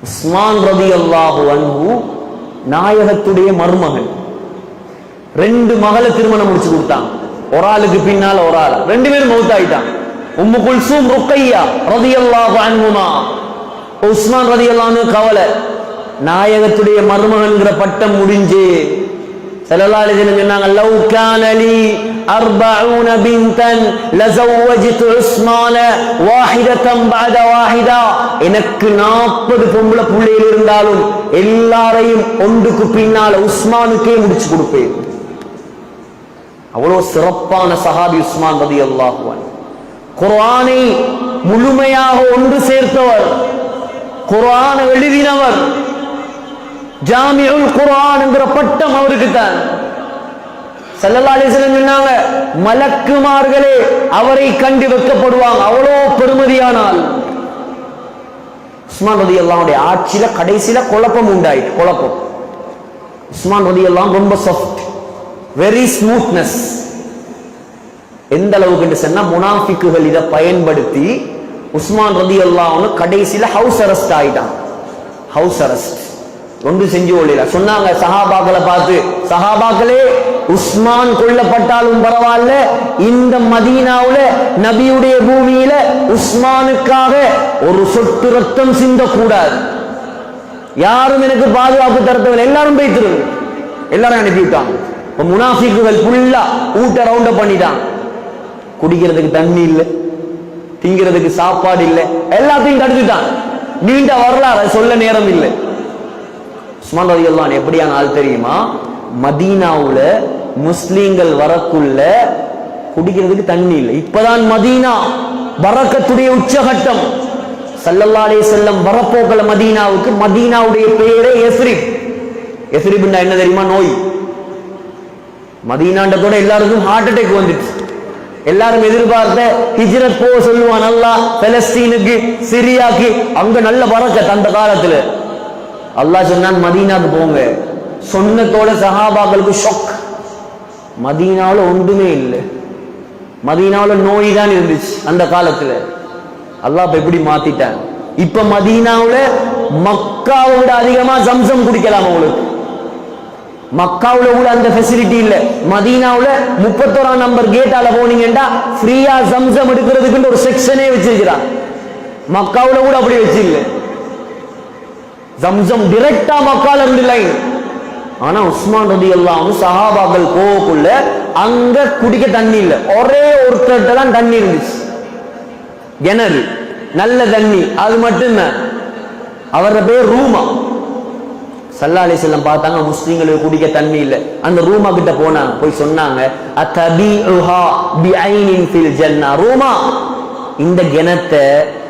உஸ்மான் ரலியல்லாஹு அன்ஹு நாயகத்துடைய மருமகன். 2 மகளை திருமணம் முடிச்சு கொடுத்தாங்க. ஒரு ஆளுக்கு பின்னால ஒரு ஆள், 2 பேரும் மௌத்தாயிட்டாங்க. உம்மு குல்சூம் ருக்கையா ரலியல்லாஹு அன்ஹுமா. உஸ்மான் ரலியல்லாஹு அன்ஹு கவலை, நாயகத்துடைய மருமகன்கிற பட்டம் முடிஞ்சு ஸல்லல்லாஹு அலைஹி வஸல்லம் சொன்னாங்க, லவ் கான லீ 40 பின்தன் லஸவஜ்து உஸ்மான வாஹிதத்தன் பஅத வாஹிதா. எனக்கு 40 பொம்பளை பிள்ளைகள் இருந்தாலும் எல்லாரையும் ஒன்றுக்கு பின்னால உஸ்மானுக்கே முடிச்சு கொடுப்பேன். அவ்வளவு சிறப்பான சஹாபி உஸ்மான் ரலியல்லாஹு அன்ஹு. குர்ஆனை முழுமையாக ஒன்று சேர்த்தவர், குர்ஆனை எழுதினவர். ஜாமிஉல் குர்ஆன் என்கிற பட்டம் அவருக்கு தான். ஸல்லல்லாஹு அலைஹி வஸல்லம் சொன்னாங்க, மலக்குமார்களே அவரை கண்டு வெட்கப்படுவாங்க, அவ்வளோ பெருமதியானால். உஸ்மான் ரலியல்லாஹு அன்ஹு ஆட்சியில கடைசியில குழப்பம் உண்டாயிட்டு. குழப்பம். உஸ்மான் ரலியல்லாஹு அன்ஹு ரொம்ப சாஃப்ட், வெரி ஸ்மூத்னஸ். எந்த அளவுக்கு சொன்னா, முனாஃபிக்குகள் இதை பயன்படுத்தி உஸ்மான் ரலியல்லாஹு அன்ஹு கடைசியில ஹவுஸ் அரெஸ்ட் ஆயிட்டான். ஹவுஸ் அரெஸ்ட் ஒன்று செஞ்சு கொள்ளல. சொன்னாங்க சஹாபாக்களை பார்த்து, சஹாபாக்களே உஸ்மான் கொல்லப்பட்டாலும் பரவாயில்ல, இந்த மதீனாவுல நபியுடைய பூமியில உஸ்மானுக்காக ஒரு சொட்டு ரத்தம் சிந்தக்கூடாது. யாரும் எனக்கு பாதுகாப்பு தரத்தவர்கள் எல்லாரும் போய்த்திரு, எல்லாரும் அனுப்பிவிட்டாங்க. முனாஃபிக்குகள் ஃபுல்லா ஊட்ட ரவுண்ட பண்ணிட்டாங்க. குடிக்கிறதுக்கு தண்ணி இல்லை, திங்கிறதுக்கு சாப்பாடு இல்லை, எல்லாத்தையும் தடுத்துட்டான். நீண்ட வரலாறு சொல்ல நேரம் இல்லை. உஸ்மான் ரலியல்லாஹு அன்ஹு எப்படியான ஆள் தெரியுமா? மதீனாவுல முஸ்லீம்கள் வரக்குள்ள குடிக்கிறதுக்கு தண்ணி இல்லை. இப்பதான் மதீனா பரக்கத்துடைய உச்சகட்டம். ஸல்லல்லாஹு அலைஹி வஸல்லம் வரப்போக்கல மதீனாவுக்கு. மதீனாவுடைய பெயரே யஸ்ரிப். யஸ்ரிப்னா என்ன தெரியுமா? நோய். மதீனாண்டத்தோட எல்லாருக்கும் ஹார்ட் அட்டாக் வந்துச்சு. எல்லாரும் எதிர்பார்த்த ஹிஜ்ரத் போக சொல்லுவான் அல்லாஹ் பலஸ்தீனுக்கு, சிரியாக்கு. அங்க நல்ல பரக்கத் அந்த காலத்துல. அல்லாஹ் சொன்னான் மதீனாக்கு போங்க. சொன்னதோட சஹாபாக்களுக்கு ஷாக். மதீனாவுல ஒன்றுமே இல்லை, மதீனாவுல நோய் தான் இருந்துச்சு அந்த காலத்துல. அல்லாஹ் இப்ப எப்படி மாத்திட்டான்? இப்ப மதீனாவுல மக்காவை விட அதிகமா ஜம்சம் குடிக்கலாம் உங்களுக்கு. மக்காவுல கூட அந்த ஃபெசிலிட்டி இல்ல. மதீனாவுல 31 நம்பர் கேட்டால போனீங்கன்னா ஃப்ரீயா ஜம்சம் எடுக்கிறதுக்கு ஒரு செக்ஷனே வச்சிருக்கிறான். மக்காவுல கூட அப்படி வச்சு இல்ல. ஜம்சம் டைரக்டா மக்கால இருந்து லைன். ஆனா உஸ்மான் ரலியல்லாஹு அன்ஹு சஹாபாக்கள் போகக்குள்ள அங்க குடிக்க தண்ணி இல்ல. ஒரே ஒருத்தர்ட்ட தான் தண்ணி இருந்துச்சு, கிணறு, நல்ல தண்ணி, அது மட்டும்தான். அவர பேர் ரூமா. ஸல்லல்லாஹு அலைஹி வஸல்லம் பார்த்தாங்க முஸ்லிம்களுக்கு குடிக்க தண்ணி இல்ல. அந்த ரூமா கிட்ட போனாங்க, போய் சொன்னாங்க, அத்தபிஉஹா பிஐனின் ஃபில் ஜன்னா. ரூமா, இந்த கிணத்தை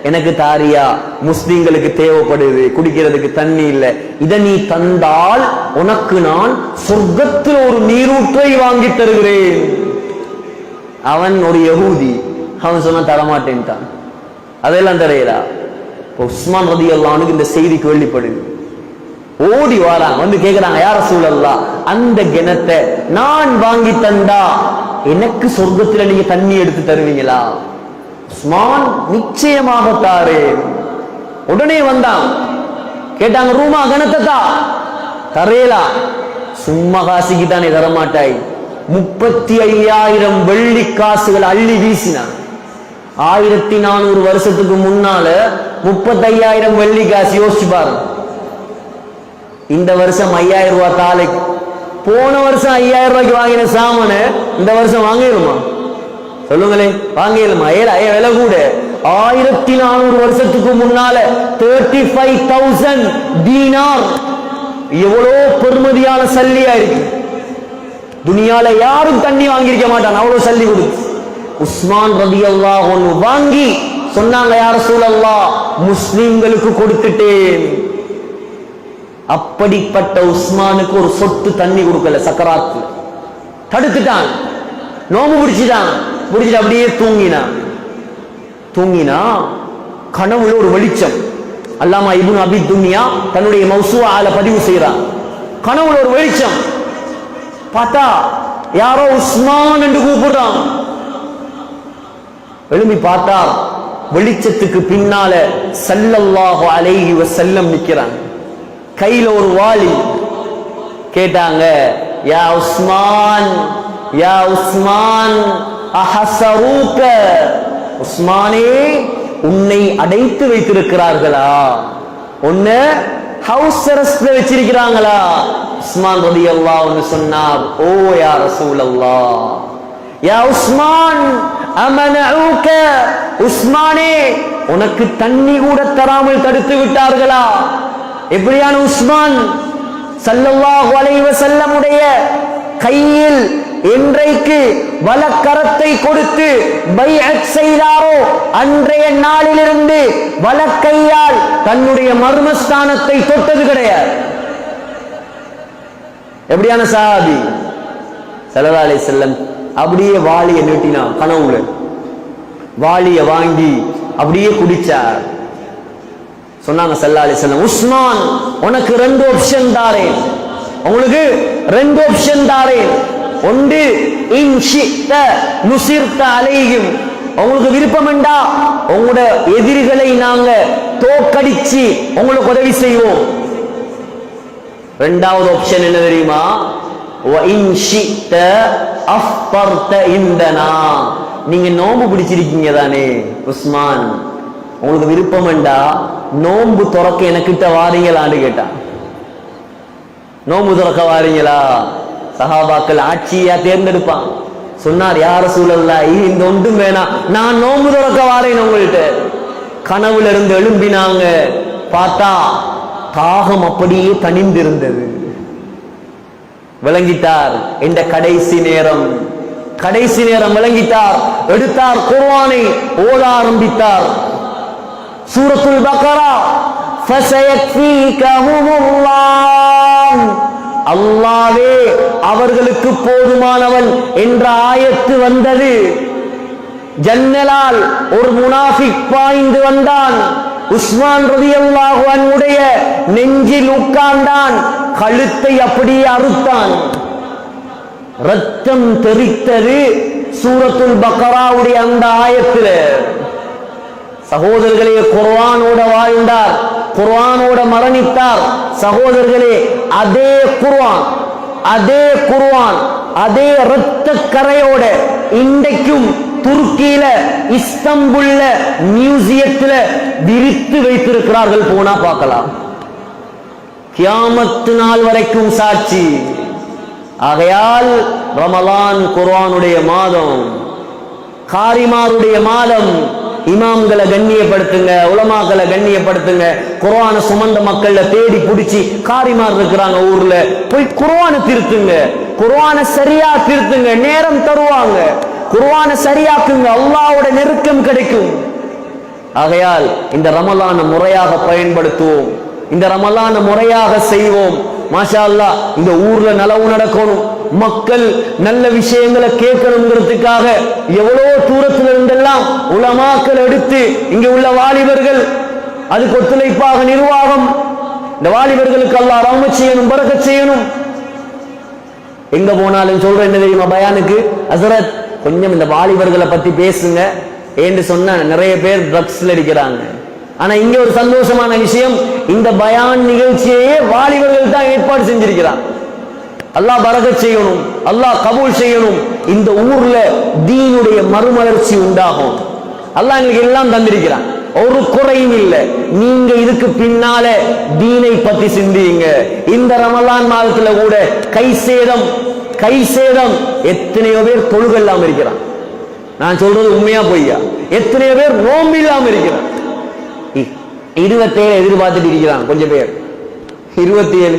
எனக்கு தாரியா, முஸ்லிம்களுக்கு தேவைப்படுது, குடிக்கிறதுக்கு தண்ணி இல்லை, இதை நீ தந்தால் உனக்கு நான் சொர்க்கத்தில் ஒரு நீரூற்றை வாங்கி தருகிறேன். அவன் ஒரு யஹூதி, அவன் சொன்ன தரமாட்டேன்ட்டான். அதெல்லாம் தரையலா. உஸ்மான் ரலியல்லாஹு அன்ஹு இந்த செய்தி கேள்விப்படுது. ஓடி வாராங்க, வந்து கேட்கிறாங்க, யா ரசூலல்லாஹ், அந்த கிணத்தை நான் வாங்கி தந்தா எனக்கு சொர்க்கத்தில் நீங்க தண்ணி எடுத்து தருவீங்களா? உஸ்மான் நிச்சயமாக தாரே. உடனே வந்தான், கேட்டாங்க, ரூமா கிணத்தா தரேலா? சும்மா காசிக்கு தானே தரமாட்டாய். 35,000 வெள்ளி காசுகள் அள்ளி வீசினான். 1400 வருஷத்துக்கு முன்னால 35,000 வெள்ளி காசு. யோசிச்சு பாருங்க. இந்த வருஷம் 5,000 ரூபாய் தாலைக்கு. போன வருஷம் 5,000 ரூபாய்க்கு வாங்கின சாமான இந்த வருஷம் வாங்கிடுமா? சொல்லுங்களே, வாங்கிடுமா? விலை கூட. 1400 வருஷத்துக்கு முன்னால 35,000 தீனார் எவ்வளோ பெருமதியான சல்லியா இருக்கு. துனியால யாரும் தண்ணி வாங்கியிருக்க மாட்டான், அவ்வளவு சல்லி கொடுத்து. உஸ்மான் ரலியல்லாஹு அன்ஹு வாங்கி சொன்னாங்க, யா ரசூலல்லாஹ், முஸ்லிம்களுக்கு கொடுத்துட்டேன். அப்படிப்பட்ட உஸ்மானுக்கு ஒரு சொட்டு தண்ணி கொடுக்கல. சக்கராத்து தடுத்துட்டான், நோம்பு பிடிச்சிட்டான். பிடிச்சிட்டு அப்படியே தூங்கினா கனவுல ஒரு வெளிச்சம். அல்லாமா இப்னு அபி துன்யா தன்னுடைய மௌசூஆல பதிவு செய்யறான். கனவுல ஒரு வெளிச்சம் பார்த்தா யாரோ உஸ்மான் என்று கூப்பிடுறான். எழும்பி பார்த்தார், வெளிச்சத்துக்கு பின்னால ஸல்லல்லாஹு அலைஹி வஸல்லம் நிக்கிறான், கையில ஒரு வாளி. கேட்டாங்க, யா உஸ்மான், யா உஸ்மான், அஹஸரூக, உஸ்மானே உன்னை அடைத்து வைத்திருக்கிறார்களா, உன்னை ஹவுஸ் அரெஸ்ட்ல வச்சிருக்கிறாங்களா? உஸ்மான் ரலியல்லாஹு அன்ஹு சொன்னார், ஓ யா ரசூலல்லாஹ், யா உஸ்மான் அமனஊக, உஸ்மானே உனக்கு தண்ணி கூட தராமல் தடுத்து விட்டார்களா? எப்படியான உஸ்மான்? ஸல்லல்லாஹு அலைஹி வஸல்லம் உடைய கையில் என்றைக்கு வலக்கரத்தை கொடுத்து பைஅத் செய்தாரோ அன்றைய நாளிலிருந்து வலக்கையால் தன்னுடைய மர்மஸ்தானத்தை தொட்டது கிடையாது. எப்படியான சஹாபி? ஸல்லல்லாஹு அலைஹி வஸல்லம் அப்படியே வாளியை நீட்டினா, கனவுல வாளிய வாங்கி அப்படியே குடிச்சார். சொன்னாங்க ஸல்லல்லாஹு அலைஹி வஸல்லம், உஸ்மான் உனக்கு ரெண்டு ஆப்ஷன் தாரேன், உங்களுக்கு ரெண்டு ஆப்ஷன் தாரேன். ஒன்று, இன் ஷி'த நுஸிர்த அலைஹிம், உங்களுக்கு விருப்பம் என்றா உங்களோட எதிரிகளை நாங்க தோக்கடிச்சு உங்களுக்கு உதவி செய்வோம். இரண்டாவது ஆப்ஷன் என்ன தெரியுமா? வ இன் ஷி'த அஃபர்த இந்தனா, நீங்க நோன்பு பிடிச்சிருக்கீங்க தானே உஸ்மான், உங்களுக்கு விருப்பம் என்றா நோன்பு துறக்க எனக்கிட்ட வாரீங்களான்னு கேட்டான். நோன்பு துறக்க வாரீங்களா? சஹாபாக்கள் ஆட்சியா தேர்ந்தெடுப்பான். சொன்னார், யா ரசூலல்லாஹ், இந்த ஒன்றும் வேணாம், நான் நோன்பு துறக்க வாரேன் உங்கள்கிட்ட. கனவுல இருந்து எழும்பினாங்க, பார்த்தா தாகம் அப்படியே தணிந்திருந்தது. விளங்கிட்டார், இந்த கடைசி நேரம், கடைசி நேரம் விளங்கிட்டார். எடுத்தார் குர்ஆனை ஓத ஆரம்பித்தார். சூரத்துல் பக்ரா, ஃபஸயக்ஃபீகஹுமுல்லாஹ், அல்லாஹ்வே அவர்களுக்கு போதுமானவன் என்ற ஆயத்து வந்தது. ஜன்னலால் ஒரு முனாஃபிக் பாய்ந்து வந்தான். உஸ்மான் ரலியல்லாஹு அன்ஹுடைய நெஞ்சில் உட்கார்ந்தான், கழுத்தை அப்படியே அறுத்தான். ரத்தம் தெறித்தது சூரத்துல் பக்ராவுடைய அந்த ஆயத்துல. சகோதரர்களே, குர்ஆனோட வாழ்ந்தார், குர்ஆனோட மரணித்தார். சகோதரர்களே, அதே குர்ஆன், அதே குர்ஆன், அதே இரத்த கரையோட இன்றைக்கும் துருக்கியில இஸ்தம்புல்ல மியூசியத்துல விரித்து வைத்திருக்கிறார்கள். போனா பார்க்கலாம். கியாமத்து நாள் வரைக்கும் சாட்சி. ஆகையால் ரமலான் குர்ஆனுடைய மாதம், காரிமாருடைய மாதம். இமாம்களை கண்ணியப்படுத்துங்க, உலமாக்களை கண்ணியப்படுத்துங்க. குர்ஆனை சுமந்த மக்கள்ல தேடி பிடிச்சி காரிமார் இருக்கிறாங்க ஊர்ல, போய் குர்ஆனை திருத்துங்க, குர்ஆனை சரியா திருத்துங்க, நேரம் தருவாங்க. குர்ஆனை சரியாக்குங்க, அல்லாஹ்வோட நெருக்கம் கிடைக்கும். ஆகையால் இந்த ரமலான முறையாக பயன்படுத்துவோம், இந்த ரமலான முறையாக செய்வோம். மாஷா அல்லாஹ், இந்த ஊர்ல நலவு நடக்கணும், மக்கள் நல்ல விஷயங்களை கேட்கணுங்கிறதுக்காக எவ்வளவு தூரத்தில் இருந்தெல்லாம் உலமாக்கள் எடுத்து இங்க உள்ள வாலிபர்கள், அதுக்கு ஒத்துழைப்பாக நிர்வாகம், இந்த வாலிபர்களுக்கு அல்லாஹ் ரஹ்மத் செய்யணும், பரக்கத் செய்யணும். எங்க போனாலும் சொல்ற என்ன தெரியுமா பயானுக்கு, ஹஸ்ரத் கொஞ்சம் இந்த வாலிபர்களை பத்தி பேசுங்க என்று சொன்ன நிறைய பேர் ட்ரக்ஸ்ல இருக்கிறாங்க. ஆனா இங்க ஒரு சந்தோஷமான விஷயம், இந்த பயான் நிகழ்ச்சியே வாலிபர்கள் தான் ஏற்பாடு செஞ்சிருக்கிறாங்க. அல்லாஹ் பரக்கத் செய்யணும், அல்லாஹ் கபூல் செய்யணும். இந்த ஊர்ல தீனுடைய மறுமலர்ச்சி உண்டாகும். அல்லாஹ் எங்களுக்கு எல்லாம் தந்திருக்கிறான், ஒரு குறையும் இல்லை. நீங்க இதுக்கு பின்னால தீனை பத்தி சிந்தியுங்க. இந்த ரமலான் மாதத்துல கூட கை சேதம் எத்தனையோ பேர் தொழுகை இல்லாம இருக்கிறான். நான் சொல்றது உண்மையா பொய்யா? எத்தனையோ பேர் நோன்பு இல்லாம இருக்கிறான். 27 எதிர்பார்த்துட்டு இருக்கிறான் கொஞ்சம் பேர். 27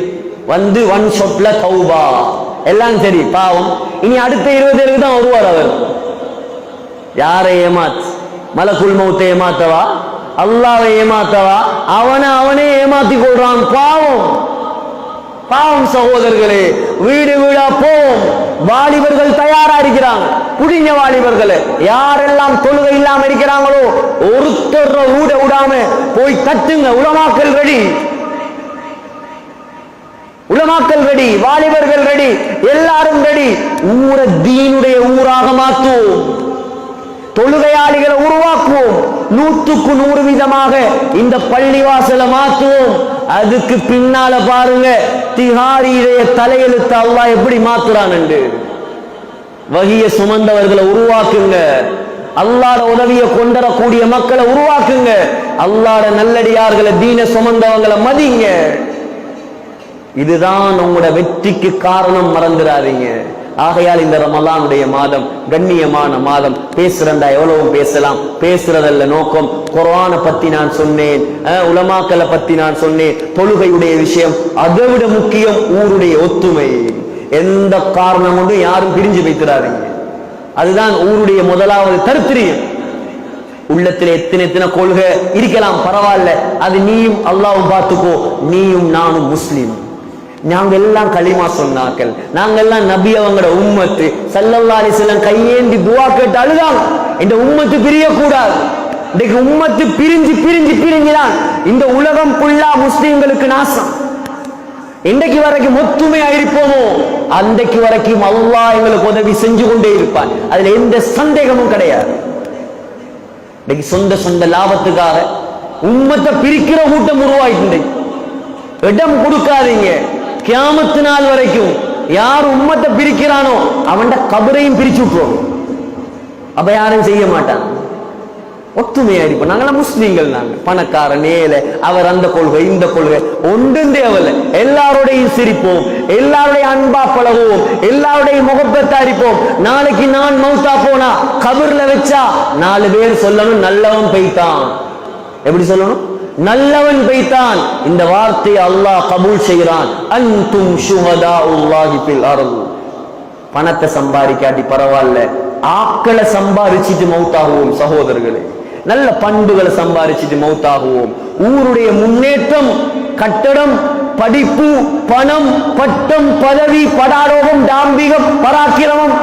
வந்து ஒன் ஷாட்ல தௌபா, எல்லாம் சரி பாவம். இனி அடுத்த 27 தான் வருவார் அவர். யாரை ஏமாத்து? மலக்குல் மௌத்தை ஏமாத்தவா? அல்லாஹ்வை ஏமாத்தவா? அவனே ஏமாத்தி கொள்றான். பாவம் பாவம். சகோதரர்களே, வீடு வீடா போவோம். வாலிபர்கள் தயாரா இருக்கிறாங்க, புடிங்க வாலிபர்களே. யாரெல்லாம் தொழுகை இல்லாம இருக்கிறாங்களோ ஒருத்தர் வீட விடாம போய் தட்டுங்க. உலமாக்கள் ரெடி, உலமாக்கள் ரெடி, வாலிபர்கள் ரெடி, எல்லாரும் ரெடி. ஊரை தீனுடைய ஊராக மாற்றுவோம், தொழுகையாளிகளை உருவாக்குவோம், 100% இந்த பள்ளிவாசலை மாற்றுவோம். அதுக்கு பின்னால பாருங்க திஹாரியுடைய தலையெழுத்து அல்லாஹ் எப்படி மாத்துறான் என்று. வகிய சுமந்தவர்களை உருவாக்குங்க, அல்லாஹ்ட உதவியை கொண்டரக்கூடிய மக்களை உருவாக்குங்க, அல்லாஹ்ட நல்லடியார்களை தீன சுமந்தவங்களை மதிங்க. இதுதான் உங்களோட வெற்றிக்கு காரணம், மறந்துடாதீங்க. ஆகையால் இந்த ரமலானுடைய மாதம் கண்ணியமான மாதம். பேசுறதா எவ்வளவு பேசலாம், பேசுறதல்ல நோக்கம். குர்ஆனை பத்தி நான் சொன்னேன், உலமாக்களை பத்தி நான் சொன்னேன், தொழுகையுடைய விஷயம். அதை விட முக்கியம் ஊருடைய ஒத்துமை. எந்த காரணம் கொண்டு யாரும் பிரிஞ்சு வைக்கிறாதீங்க. அதுதான் ஊருடைய முதலாவது தருத்திரியம். உள்ளத்தில் எத்தனை கொள்கை இருக்கலாம், பரவாயில்ல, அது நீயும் அல்லாஹ்வும் பார்த்துக்கோ. நீயும் நானும் முஸ்லிம், நாங்க எல்லாம் களிமா சொன்னாக்கள், நாங்க எல்லாம் நபி அவங்களோட உம்மத்து. ஸல்லல்லாஹு அலைஹி வஸல்லம் கையேந்தி துஆ கேட்டு அழுதாங்க, இந்த உம்மத்து பிரியக்கூடாது. இன்னைக்கு உம்மத்து பிரிஞ்சுதான் இந்த உலகம் ஃபுல்லா முஸ்லிம்களுக்கு நாசம். இன்றைக்கு வரைக்கும் ஒத்துமையா இருப்போமோ அன்றைக்கு வரைக்கும் அல்லாஹ் எங்களுக்கு உதவி செஞ்சு கொண்டே இருப்பான். அதுல எந்த சந்தேகமும் கிடையாது. இன்னைக்கு சொந்த லாபத்துக்காக உம்மத்தை பிரிக்கிற கூட்டம் உருவாயிட்டு இடம் கொடுக்காதீங்க. கியாமத்து நாள் வரைக்கும் யார் உம்மத்தை பிரிக்கிறானோ அவன் கபரையும் பிரிச்சு விட்டுருவோம். அப்ப யாரும் செய்ய மாட்டான், ஒத்துமையா இருப்போம். நாங்களாம் முஸ்லீம்கள், நாங்க பணக்காரன் ஏழை அவர் அந்த கொள்கை இந்த கொள்கை ஒன்றும் தேவையில்லை. எல்லாரோடையும் சிரிப்போம், எல்லாருடைய அன்பா பழகுவோம், எல்லாருடைய முகப்பத்தா இருப்போம். நாளைக்கு நான் மௌத்தா போனா கபர்ல வச்சா 4 பேர் சொல்லணும் நல்லவன் பெய்தான். எப்படி சொல்லணும்? நல்லவன் பெய்தான். இந்த வார்த்தையை அல்லாஹ் கபூல் செய்கிறான். அன்தும் ஷுஹதாஉல்லாஹி ஃபில் அர்த். பணத்தை சம்பாதிக்காட்டி பரவாயில்ல, ஆக்களை சம்பாதிச்சுட்டு மௌத்தாகுவோம் சகோதரர்களே. நல்ல பண்புகளை சம்பாதிச்சுட்டு மௌத்தாகுவோம். ஊருடைய முன்னேற்றம், கட்டடம், படிப்பு, பணம், பட்டம், பதவி, படாரோகம், தாம்பிகம், பராக்கிரமம்,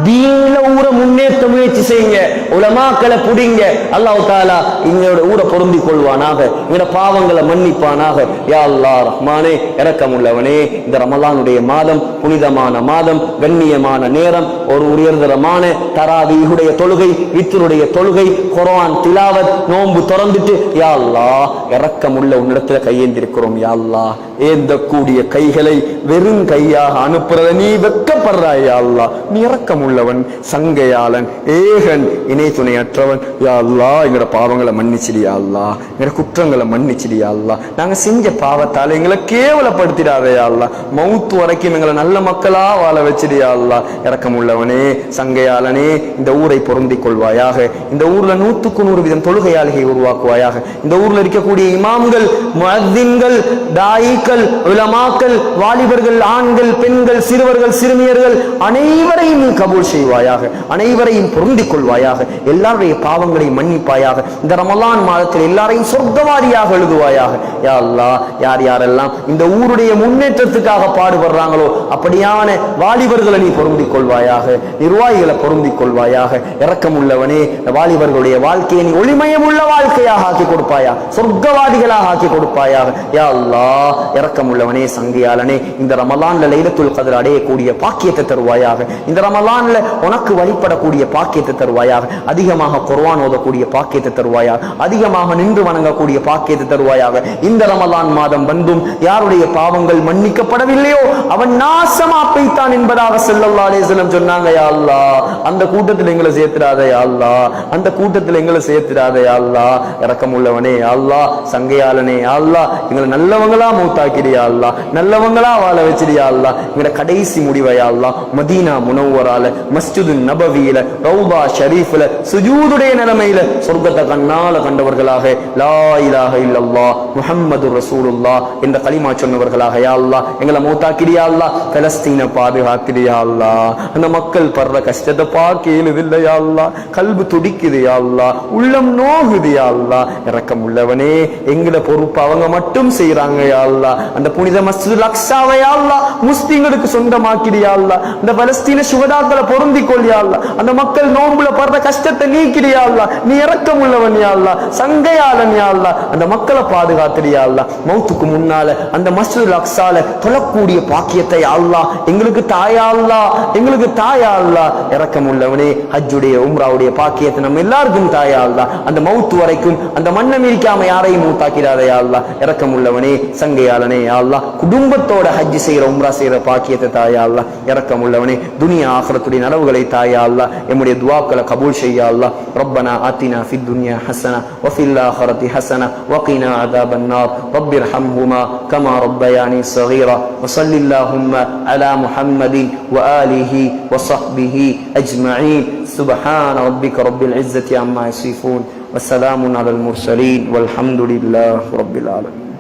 தீன்ல ஊரை முன்னேற்ற முயற்சி செய்யுங்க. உலமாக்களை புடிங்க. அல்லாஹ் தஆலா எங்களோட ஊரை பொருந்தி கொள்வானாக, எங்களோட பாவங்களை மன்னிப்பானாக. யா அல்லாஹ் ரஹ்மானே, இரக்கமுள்ளவனே, இந்த ரமலானுடைய மாதம் புனிதமான மாதம், கண்ணியமான நேரம், ஒரு உயர்தரமான தராவீஹுடைய தொழுகை, வித்ருடைய தொழுகை, குர்ஆன் திலாவத், நோன்பு திறந்துட்டு யா அல்லாஹ் இரக்கமுள்ள உன்னிடத்துல கையேந்திருக்கிறோம். யா அல்லாஹ் ஏந்த கூடிய கைகளை வெறும் கையாக அனுப்புறத நீ வெட்கப்படுறாய். யா அல்லாஹ் நீ இரக்கமுள்ளவன், சங்கையாளன், ஏகன், இணை துணையற்றவன். யா அல்லாஹ் எங்களோட பாவங்களை மன்னிச்சிடு. யா அல்லாஹ் எங்களோட குற்றங்களை மன்னிச்சிடு. யா அல்லாஹ் நாங்க செஞ்ச பாவத்தால எங்களை கேவலப்படுத்திடாதே. யா அல்லாஹ் மௌத்து வரைக்கும் எங்களை நல்ல மக்களா வாழ வச்சிடு. யா அல்லாஹ் இரக்கமுள்ளவனே, சங்கையாளனே, இந்த ஊரை பொருந்திக் கொள்வாயாக. இந்த ஊர்ல 100% தொழுகையாளிகளை உருவாக்குவாயாக. இந்த ஊர்ல இருக்கக்கூடிய இமாம்கள், முஅத்தின்கள், தாயிகள், உலமாக்கள், வாலிபர்கள், ஆண்கள், பெண்கள், சிறுவர்கள், சிறுமியர்கள் அனைவரையும் கபூல் செய்வாயாக. அனைவரையும் பொருந்திக் கொள்வாயாக. எல்லாருடைய பாவங்களையும் மன்னிப்பாயாக. இந்த ரமலான் மாதத்தில் எல்லாரையும் சொர்க்கவாதியாக எழுதுவாயாக. யா அல்லாஹ் யார் யாரெல்லாம் இந்த ஊருடைய முன்னேற்றத்துக்காக பாடுபடுறாங்களோ அப்படியான வாலிபர்களை நீ பொருந்திக் கொள்வாயாக. நிர்வாகிகளை பொருந்திக் கொள்வாயாக. இரக்கமுள்ளவனே, வாலிபர்களுடைய வாழ்க்கையை நீ ஒளிமயம் உள்ள வாழ்க்கையாக ஆக்கி கொடுப்பாயா, சொர்க்கவாதிகளாக ஆக்கி கொடுப்பாயாக. யா அல்லாஹ் இரக்கமுள்ளவனே, சங்கியாளனே, இந்த ரமலான்ல லைலத்துல் கத்ர் அடையக்கூடிய பாக்கியத்தை தருவாயாக. இந்த ரமலான்ல உனக்கு வழிபடக்கூடிய பாக்கியத்தை தருவாயாக. அதிகமாக குர்ஆன் ஓதக்கூடிய பாக்கியத்தை தருவாயாக. அதிகமாக நின்று வணங்கக்கூடிய பாக்கியத்தை தருவாயாக. இந்த ரமலான் மாதம் வந்தும் யாருடைய பாவங்கள் மன்னிக்கப்படவில்லையோ அவன் நாசமா போய்த்தான் என்பதாக ஸல்லல்லாஹு அலைஹி வஸல்லம் சொன்னாங்க. யா அல்லாஹ் அந்த கூட்டத்தில் எங்களை சேர்த்திடாதே. யா அல்லாஹ் அந்த கூட்டத்தில் எங்களை சேர்த்திடாதே. யா அல்லாஹ் இரக்கமுள்ளவனே, யா அல்லாஹ் சங்கையாளனே, யா அல்லாஹ் எங்களை நல்லவங்களா மௌத்தாக்கிடு. யா அல்லாஹ் நல்லவங்களா வாழ வச்சிடு. யா அல்லாஹ் எங்களோட கடைசி முடிவை யா அல்லாஹ் மதீனா முனவ்வரால, மஸ்ஜிது நபவியில, ரௌபா ஷரீஃப்ல சுஜூதுடைய நிலைமையில சொர்க்கத்தை கண்ணால கண்டவர்களாக, லா இலாஹ இல்லல்லாஹ் முஹம்மதுர் ரசூலுல்லாஹ் என்ற கலிமா சொன்னவர்களாக யா அல்லாஹ் எங்களை மௌத்தாக்கிடு. யா அல்லாஹ் பலஸ்தீனை பாதுகாத்திடு. யா அல்லாஹ் அந்த மக்கள் படுற கஷ்டத்தை பார்க்க இயலுதில்லை. யா அல்லாஹ் கல்பு துடிக்குது. யா அல்லாஹ் உள்ளம் நோகுது. யா அல்லாஹ் இரக்கம் உள்ளவனே, எங்களை பொறுப்பு அவங்க மட்டும் செய்யறாங்க. யா அல்லாஹ் அந்த புனித மஸ்ஜிதுல் அக்ஸாவை யா அல்லாஹ் முஸ்லிம்களுக்கு சொந்தமாக்கிடு. யா அல்லாஹ் அந்த பலஸ்தீன சுகதாக்களை பொருந்திக் கொள். யா அல்லாஹ் அந்த மக்கள் நோம்புல படுற கஷ்டத்தை நீக்கிறியா அல்லா, நீ இரக்கம் உள்ளவன் யா அல்லா, சங்கையாளன் யா அல்லா, அந்த மக்களை பாதுகாத்துறியா அல்லா. மௌத்துக்கு முன்னால அந்த மஸ்ஜிதுல் அக்ஸால தொழக்கூடிய பாக்கியத்தை அல்லா எங்களுக்கு தாயா அல்லா, எங்களுக்கு தாயா அல்லா. இரக்கம் உள்ளவனே, ஹஜ்ஜுடைய உம்ராவுடைய பாக்கியத்தை நம்ம எல்லாருக்கும் தாயா அல்லா. அந்த மௌத்து வரைக்கும் அந்த மண்ணை மீறிக்காம யாரையும் மூத்தாக்கிறாதையா அல்லா. இரக்கம் உள்ளவனே, சங்கையாளனே யா அல்லா. குடும்பத்தோட ஹஜ் செய்யற உம்ரா செய்யற பாக்கியத்தை தாயா அல்லா. இரக்கம் உள்ளவனே, துனியா ஆഖിറத்துடைய நலவுகளை தாயா அல்லா. எம்முடைய துஆக்களை கபூல் செய்யா அல்லா. ரப்பனா ஆத்தினா ஃபித் துன்யா ஹஸனா வ ஃபில் ஆখিরাতি ஹஸனா வ கினா அஸாபன் நார். ரப்பிர்ஹம்ஹுமா கமா ரப்பயானி ஸகீரா. வ ஸல்லில்லாஹும்ம அலா முஹம்மதின் வ ஆலிஹி வ ஸஹ்பிஹி அஜ்மஈன். சுப்ஹான ரப்பிக ரப்பில் இஸ்ஸத்தி அம்மா யஸிஃபூன் வ ஸலாமுன் அலல் முர்ஸலீன் வல்ஹம்துலில்லாஹி ரப்பில் ஆலமீன்.